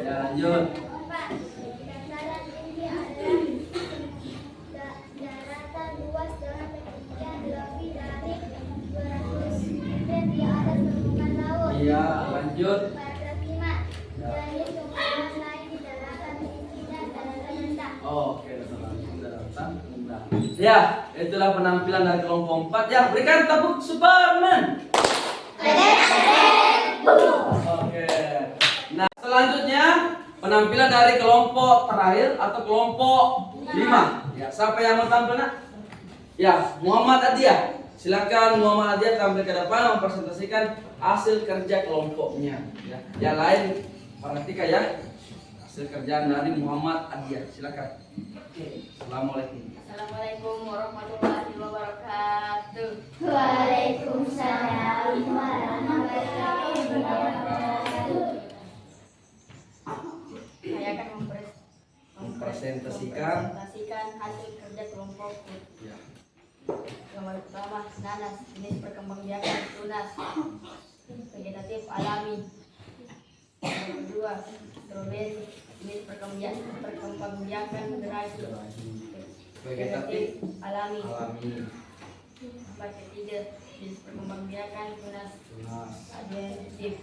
Ya, lanjut. dataran tinggi adalah daratan luas dengan ketinggian lebih dari 200 meter di atas permukaan laut. Iya, lanjut. Paragraf 5. Jenis tumbuhan lain di daratan tinggi dan daratan rendah. Oke, daratan rendah. Ya, itulah penampilan dari kelompok 4. Ya, berikan tepuk Superman. Oke. Nah, selanjutnya penampilan dari kelompok terakhir atau kelompok 5. Ya, siapa yang mau tampil, Nak? Ya, Muhammad Adia. Silakan Muhammad Adia tampil ke depan mempresentasikan hasil kerja kelompoknya. Ya, yang lain perhatikan ya. Hasil kerjaan dari Muhammad Adia. Silakan. Assalamualaikum. Assalamualaikum warahmatullahi wabarakatuh. Waalaikumsalam warahmatullahi wabarakatuh. Saya akan Mempresentasikan. hasil kerja kelompokku. Ya. Nomor pertama, nanas, jenis perkembangbiakan tunas, vegetatif alami. Nomor kedua, stroberi, jenis perkembangbiakan gerasi, Vegetatif alami. alami. Nomor ketiga, jenis perkembangbiakan tunas, Tunas. adventif,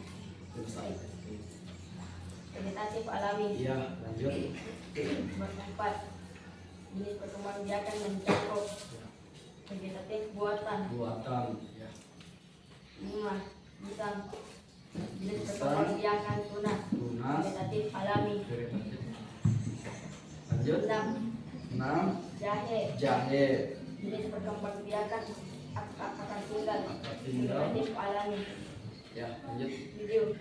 vegetatif alami. Iya, lanjut. Nomor empat, jenis perkembangbiakan mencakup, vegetatif buatan. Buatan. Ya. 5. Pisang, jenis perkembangbiakan tunas, Tunas. vegetatif alami. Vegetatif. Lanjut. 6. 6. Jahe, Jahe. jenis perkembangbiakan akar tunggal, Akar tunggal. vegetatif alami. Ya, lanjut. 7.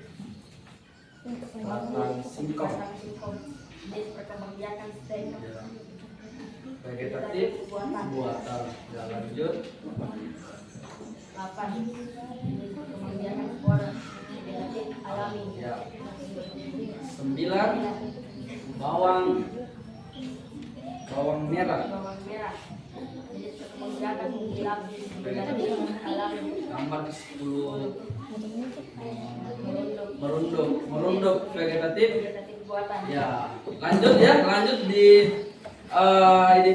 Batang singkong. Batang singkong, jenis perkembangbiakan stem, Ya. Vegetatif buatan. Ya, lanjut. 8. Jenis perkembangbiakan spora, vegetatif alami. Ya. 9. Bawang merah. Bawang merah, jenis perkembangbiakan mengkilap, vegetatif alami. Gambar 10. Merunduk, Merunduk vegetatif. vegetatif buatan. Ya, lanjut di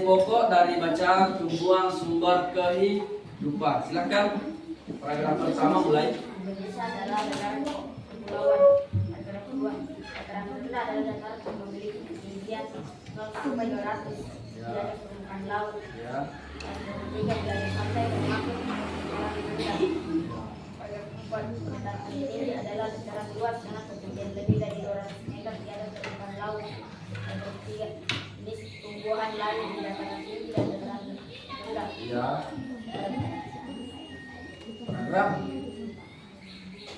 pokok dari bacaan tumbuhan sumber kehidupan. Silakan paragraf pertama mulai. Indonesia adalah negara kepulauan. Paragraf kedua, dataran rendah adalah dataran yang memiliki ketinggian 0 sampai 200 di atas permukaan laut. Ya. Paragraf ketiga, wilayah pantai termasuk dataran rendah. Paragraf keempat, dataran tinggi adalah dataran luas dengan ketinggian lebih dari 200 meter di atas permukaan laut. Paragraf ketiga, jenis tumbuhan lain di dataran tinggi dan dataran rendah. Ya.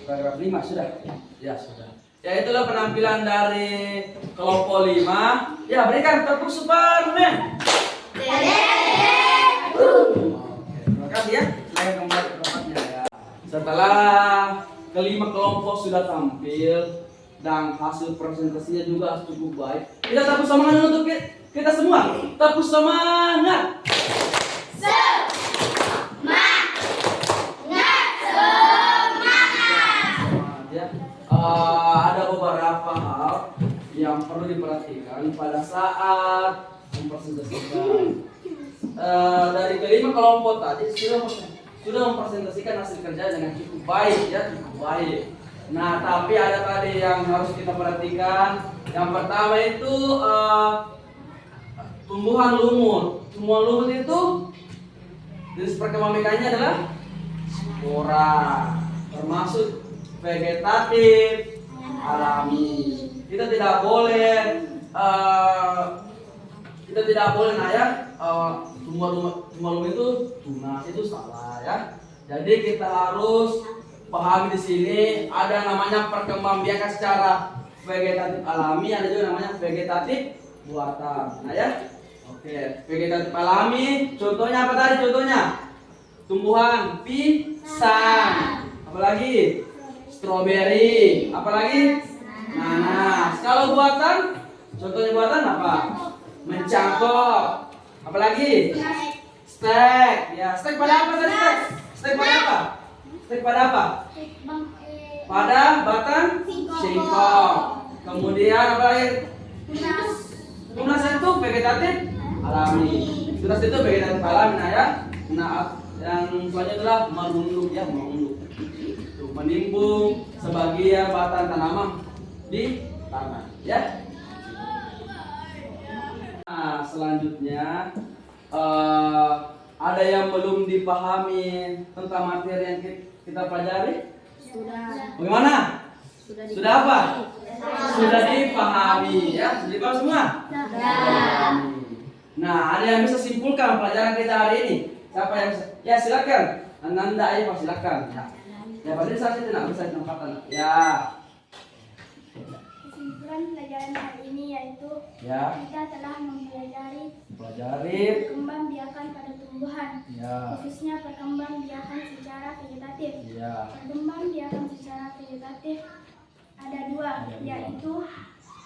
Paragraf 5 sudah. Ya, sudah. Ya, itulah penampilan dari kelompok 5. Ya, berikan tepuk Superman. Oke, terima kasih ya. Saya kembali ke tempatnya ya. Setelah kelima kelompok sudah tampil dan hasil presentasinya juga cukup baik, kita tepuk semangat untuk kita semua. Tepuk semangat. Ya. Ada beberapa hal yang perlu diperhatikan pada saat mempresentasikan. Dari kelima kelompok tadi sudah mempresentasikan hasil kerja dengan cukup baik ya, cukup baik. Nah, tapi ada tadi yang harus kita perhatikan. Yang pertama itu tumbuhan lumut. Tumbuhan lumut itu jenis perkembangbiakannya adalah spora, termasuk vegetatif alami. Kita tidak boleh tumbuhan lumut itu tunas, itu salah ya. Jadi kita harus pahami di sini ada namanya perkembangbiakan secara vegetatif alami, ada juga namanya vegetatif buatan. Nah ya. Oke, vegetatif alami, contohnya apa tadi contohnya? Tumbuhan pisang, apalagi stroberi, apalagi nanas. Kalau buatan, contohnya buatan apa? Mencangkok, apalagi steak. Ya, steak pada apa tadi steak? Steak pada apa? Steak pada apa? Pada batang singkong. Kemudian apalagi? Tunas itu vegetatif alami. Tunas itu vegetatif alami, nah ya. Nah, yang selanjutnya adalah merunduk ya, merunduk. Tuh, menimbung sebagian batang tanaman di tanah ya. Nah, selanjutnya ada yang belum dipahami tentang materi yang kita pelajari? Sudah. Bagaimana? Sudah apa? Sudah dipahami ya? Sudah dipahami semua? Dipahami. Nah, ada yang bisa simpulkan pelajaran kita hari ini? Siapa yang bisa? Ya, silakan. Ananda ayo silakan. Ya. Ya, pasti saya tidak bisa tempatan. Ya. Kesimpulan pelajaran hari ini yaitu Ya. kita telah mempelajari Pelajari. perkembangbiakan pada tumbuhan, Ya. khususnya perkembangbiakan secara vegetatif. Ya. Perkembangbiakan secara vegetatif ada dua, yaitu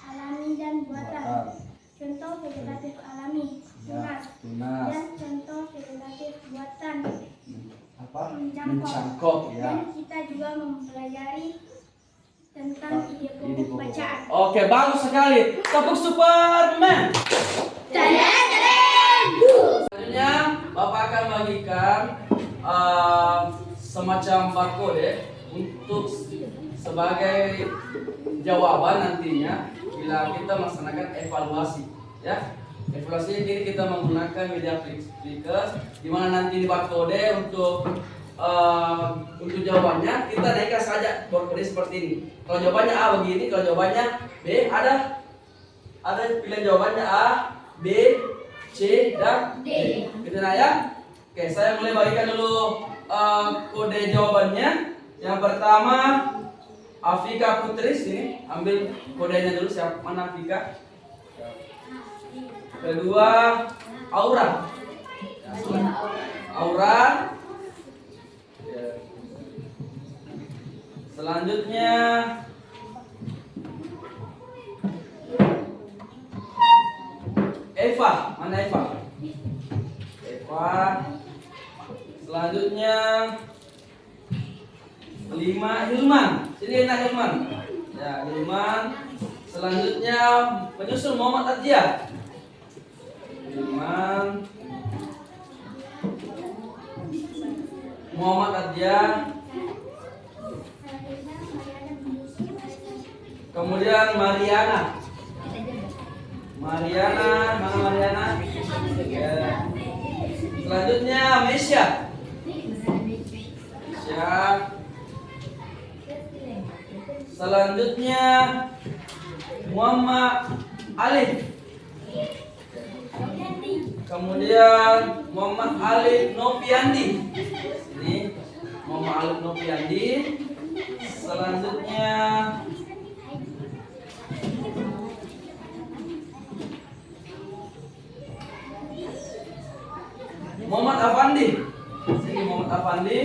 alami dan buatan. Contoh vegetatif alami, tunas, Tunas. dan contoh vegetatif buatan, Apa? mencangkok. Mencangkok ya. Dan kita juga mempelajari tentang ide pokok bacaan. Oke, bagus sekali. Tepuk Superman. Selanjutnya, Bapak akan bagikan semacam barcode untuk sebagai jawaban nantinya bila kita melaksanakan evaluasi, ya. Evaluasi ini kita menggunakan media Flickr, di mana nanti di barcode untuk jawabannya kita naikkan saja barcode seperti ini. Kalau jawabannya A begini, kalau jawabannya B ada pilihan jawabannya A, B, C dan D. Gitu nah ya. Oke, saya mulai bagikan dulu kode jawabannya. Yang pertama Afika Putri, sini ambil kodenya dulu, siapa mana Afika? Kedua Aura. Aura. Selanjutnya Eva, mana Eva? Eva. Selanjutnya 5 Hilman. Sini enak Hilman. Ya, Hilman. Selanjutnya penyusul Muhammad Adja. Hilman. Muhammad Adja. Kemudian Mariana. Mariana, mana Mariana? Ya. Selanjutnya Mesya. Mesya. Selanjutnya Muhammad Alif. Kemudian Muhammad Alif Noviandi. Ini Muhammad Alif Noviandi. Selanjutnya Muhammad Afandi. Sini Muhammad Afandi.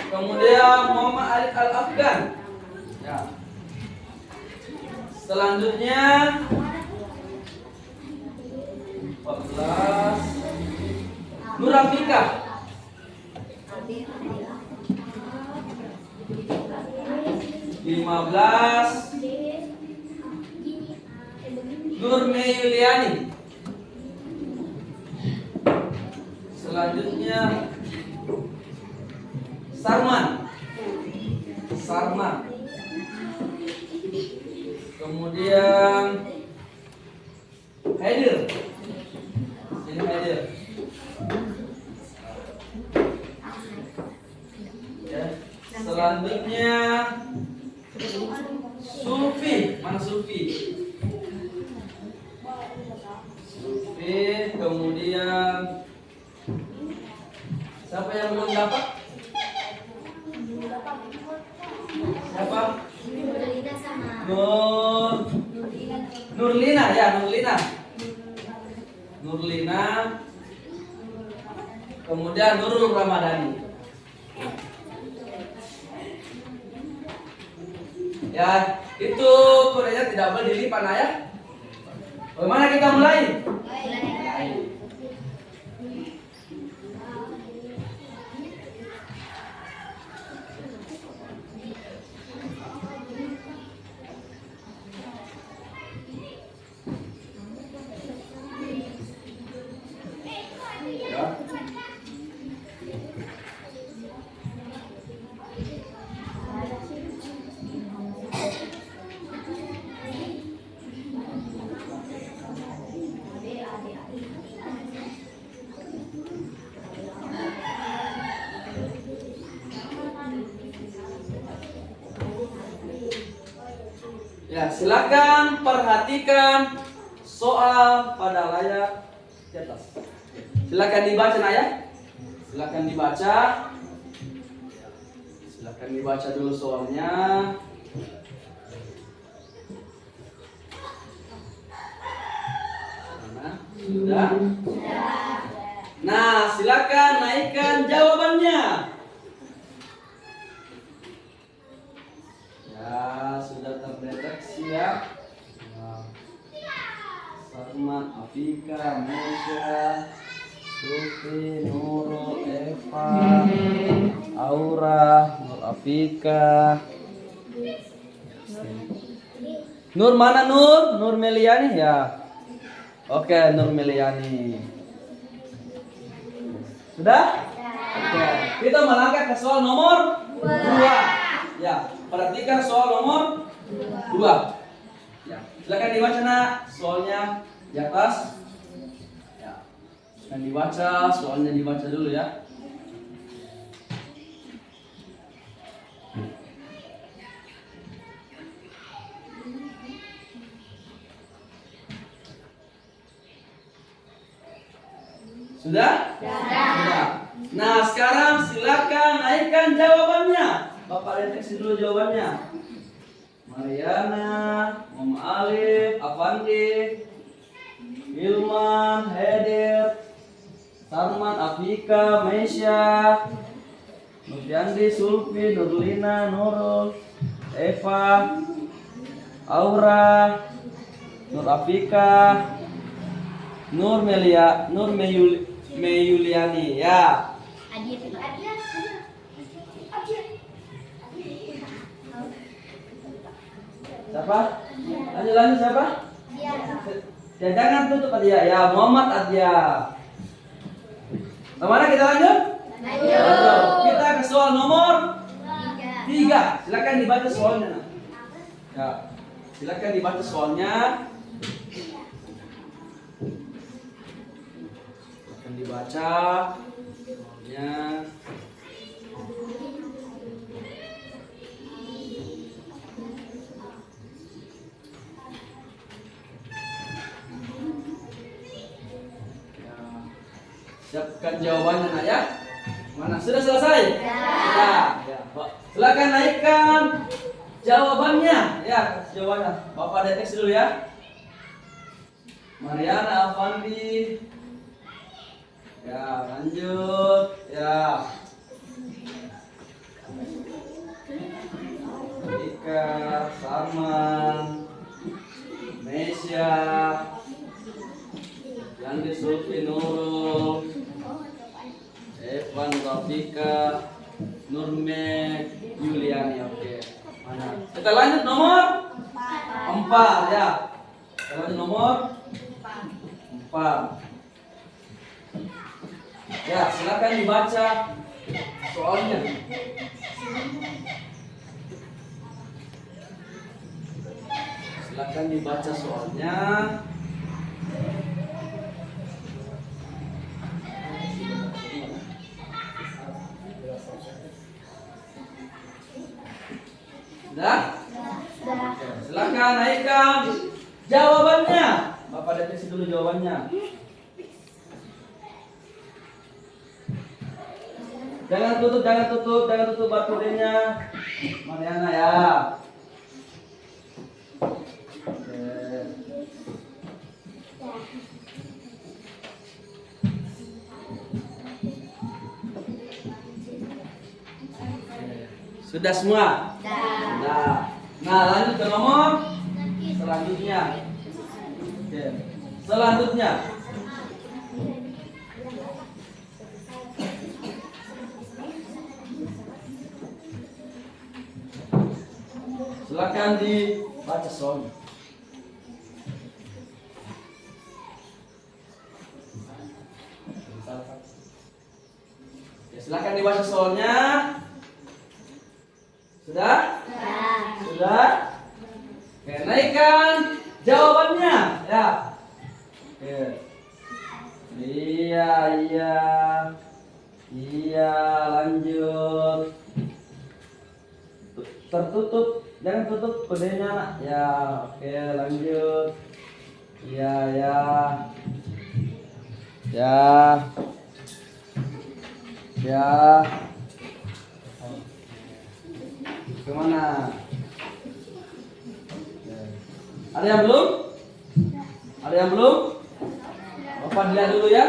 Kemudian Muhammad Alif Al-Afgan. Ya. Selanjutnya 14 Nurafika. 15 Nurme Yuliani. Selanjutnya Sarman. Sarman. Kemudian Haidir. Ini Haidir. Ya. Selanjutnya Sufi. Mana Sufi? Sufi. Kemudian siapa yang belum dapat? Siapa? Nur ya, Nurlina. Nurlina. Kemudian Nurul Ramadhani. Ya, itu kodenya tidak boleh dilipat nah ya. Bagaimana kita mulai? Ya. Ya, silakan perhatikan soal pada layar di atas. Silakan dibaca nak ya. Silakan dibaca. Silakan dibaca dulu soalnya. Mana? Sudah? Nah, silakan naikkan jawabannya. Ya, sudah terdeteksi ya. Sarman, Afika, Mesya, Sufi, Nurul, Eva, Aura, Nur Afika. Nur mana Nur? Nur Meliani ya. Oke, Nur Meliani. Sudah? Oke. Kita melangkah ke soal nomor 2. Ya, perhatikan soal nomor 2. Ya, silakan dibaca nak soalnya di atas. Ya, silakan dibaca soalnya dibaca dulu ya. Sudah? Sudah. Nah, sekarang silakan naikkan jawabannya. Bapak deteksi dulu jawabannya. Mariana, Mama Alif, Afandi, Ilman, Hedir, Sarman, Afika, Mesya, Nurjandi, Sulfi, Nurlina, Nurul, Eva, Aura, Nur Afika, Nur Meyuliani ya. Siapa? Lanjut siapa? Ya, jangan tutup Adia ya. Muhammad Adia. Kemana kita lanjut? Lanjut. Kita ke soal nomor 3. Silakan dibaca soalnya. Ya. Silakan dibaca soalnya. Silakan dibaca soalnya. Siapkan jawabannya nak ya. Mana? Sudah selesai? Ya. Ya. Silakan naikkan jawabannya. Ya, jawabannya. Bapak deteksi dulu ya. Mariana, Afandi. Ya, lanjut. Ya. Ika, Sarman, Mesya, Yandi, Sulfi, Nurul, Evan, Rafika, Nurme, Yuliani. Oke. Mana? Kita lanjut nomor 4 ya. Kita lanjut nomor 4. Ya, silakan dibaca soalnya. Silakan dibaca soalnya. Sudah? Oke, silakan naikkan jawabannya. Bapak deteksi dulu jawabannya. Jangan tutup baterainya. Mariana ya. Oke. Sudah semua? Sudah. Nah, lanjut ke nomor selanjutnya. Oke. Selanjutnya. Silakan dibaca soalnya. Ya, silakan dibaca soalnya. Sudah? Sudah? Oke, naikkan jawabannya ya. Oke. Iya, iya. Iya, lanjut. Tertutup, jangan tutup kodenya nak. Ya, oke, lanjut. Iya, ya. Ya. Ya. Kemana? Ada yang belum? Ada yang belum? Bapak dilihat dulu ya.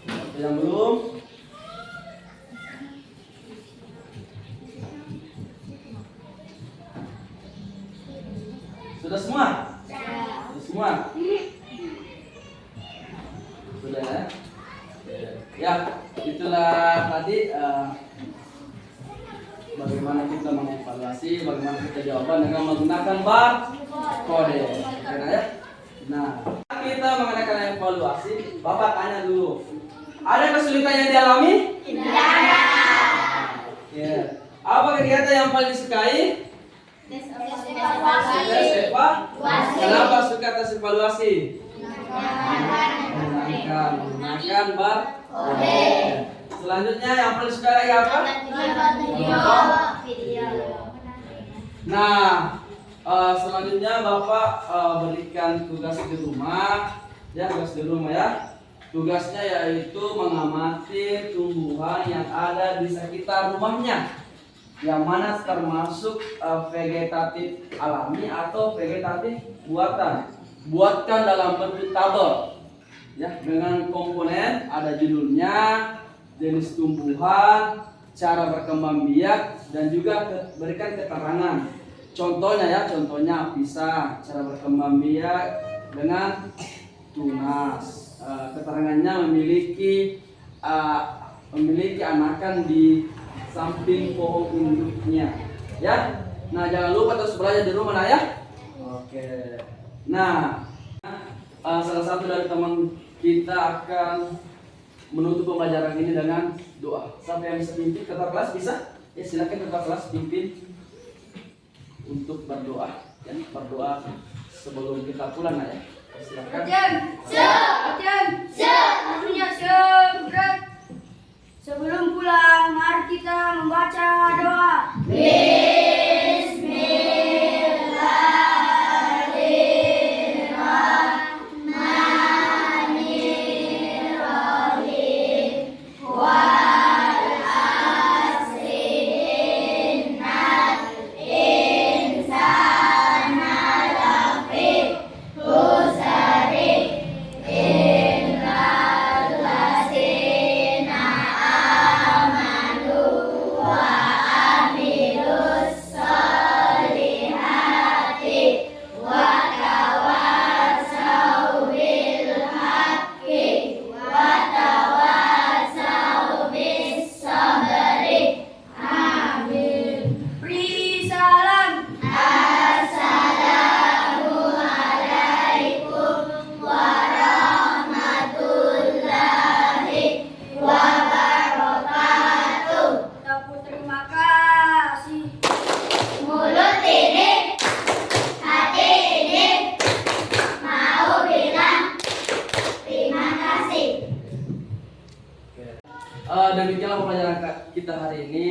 Ada yang belum? Sudah semua? Sudah semua? Sudah ya? Ya, itulah tadi bagaimana kita mengevaluasi, bagaimana kita jawaban dengan menggunakan barcode. Karena ya. Nah, kita menggunakan evaluasi, Bapak tanya dulu. Ada kesulitan yang dialami? Tidak ada. Oke. Apa kegiatan yang paling disukai? Tes evaluasi. Tes evaluasi. Kenapa suka tes evaluasi? Menggunakan barcode. Selanjutnya yang paling suka lagi apa? Video. Nah, selanjutnya Bapak berikan tugas di rumah, ya tugas di rumah ya. Tugasnya yaitu mengamati tumbuhan yang ada di sekitar rumahnya, yang mana termasuk vegetatif alami atau vegetatif buatan. Buatkan dalam bentuk tabel, ya dengan komponen ada judulnya, jenis tumbuhan, cara berkembang biak, dan juga berikan keterangan. Contohnya ya, contohnya pisang, cara berkembang biak dengan tunas. Keterangannya memiliki anakan di samping pohon induknya. Ya, nah jangan lupa terus belajar di rumah, nah ya. Oke. Nah, salah satu dari teman kita akan menutup pembelajaran ini dengan doa. Sampai yang bisa pimpin ketua kelas bisa? Ya silakan ketua kelas pimpin untuk berdoa. Ya, berdoa sebelum kita pulang ya. Silakan. Sebelum pulang, mari kita membaca doa. Demikianlah pembelajaran kita hari ini.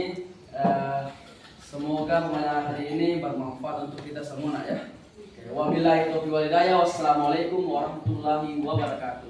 Semoga pembelajaran hari ini bermanfaat untuk kita semua ya. Wabillahi taufiq wal hidayah. Wassalamualaikum warahmatullahi wabarakatuh.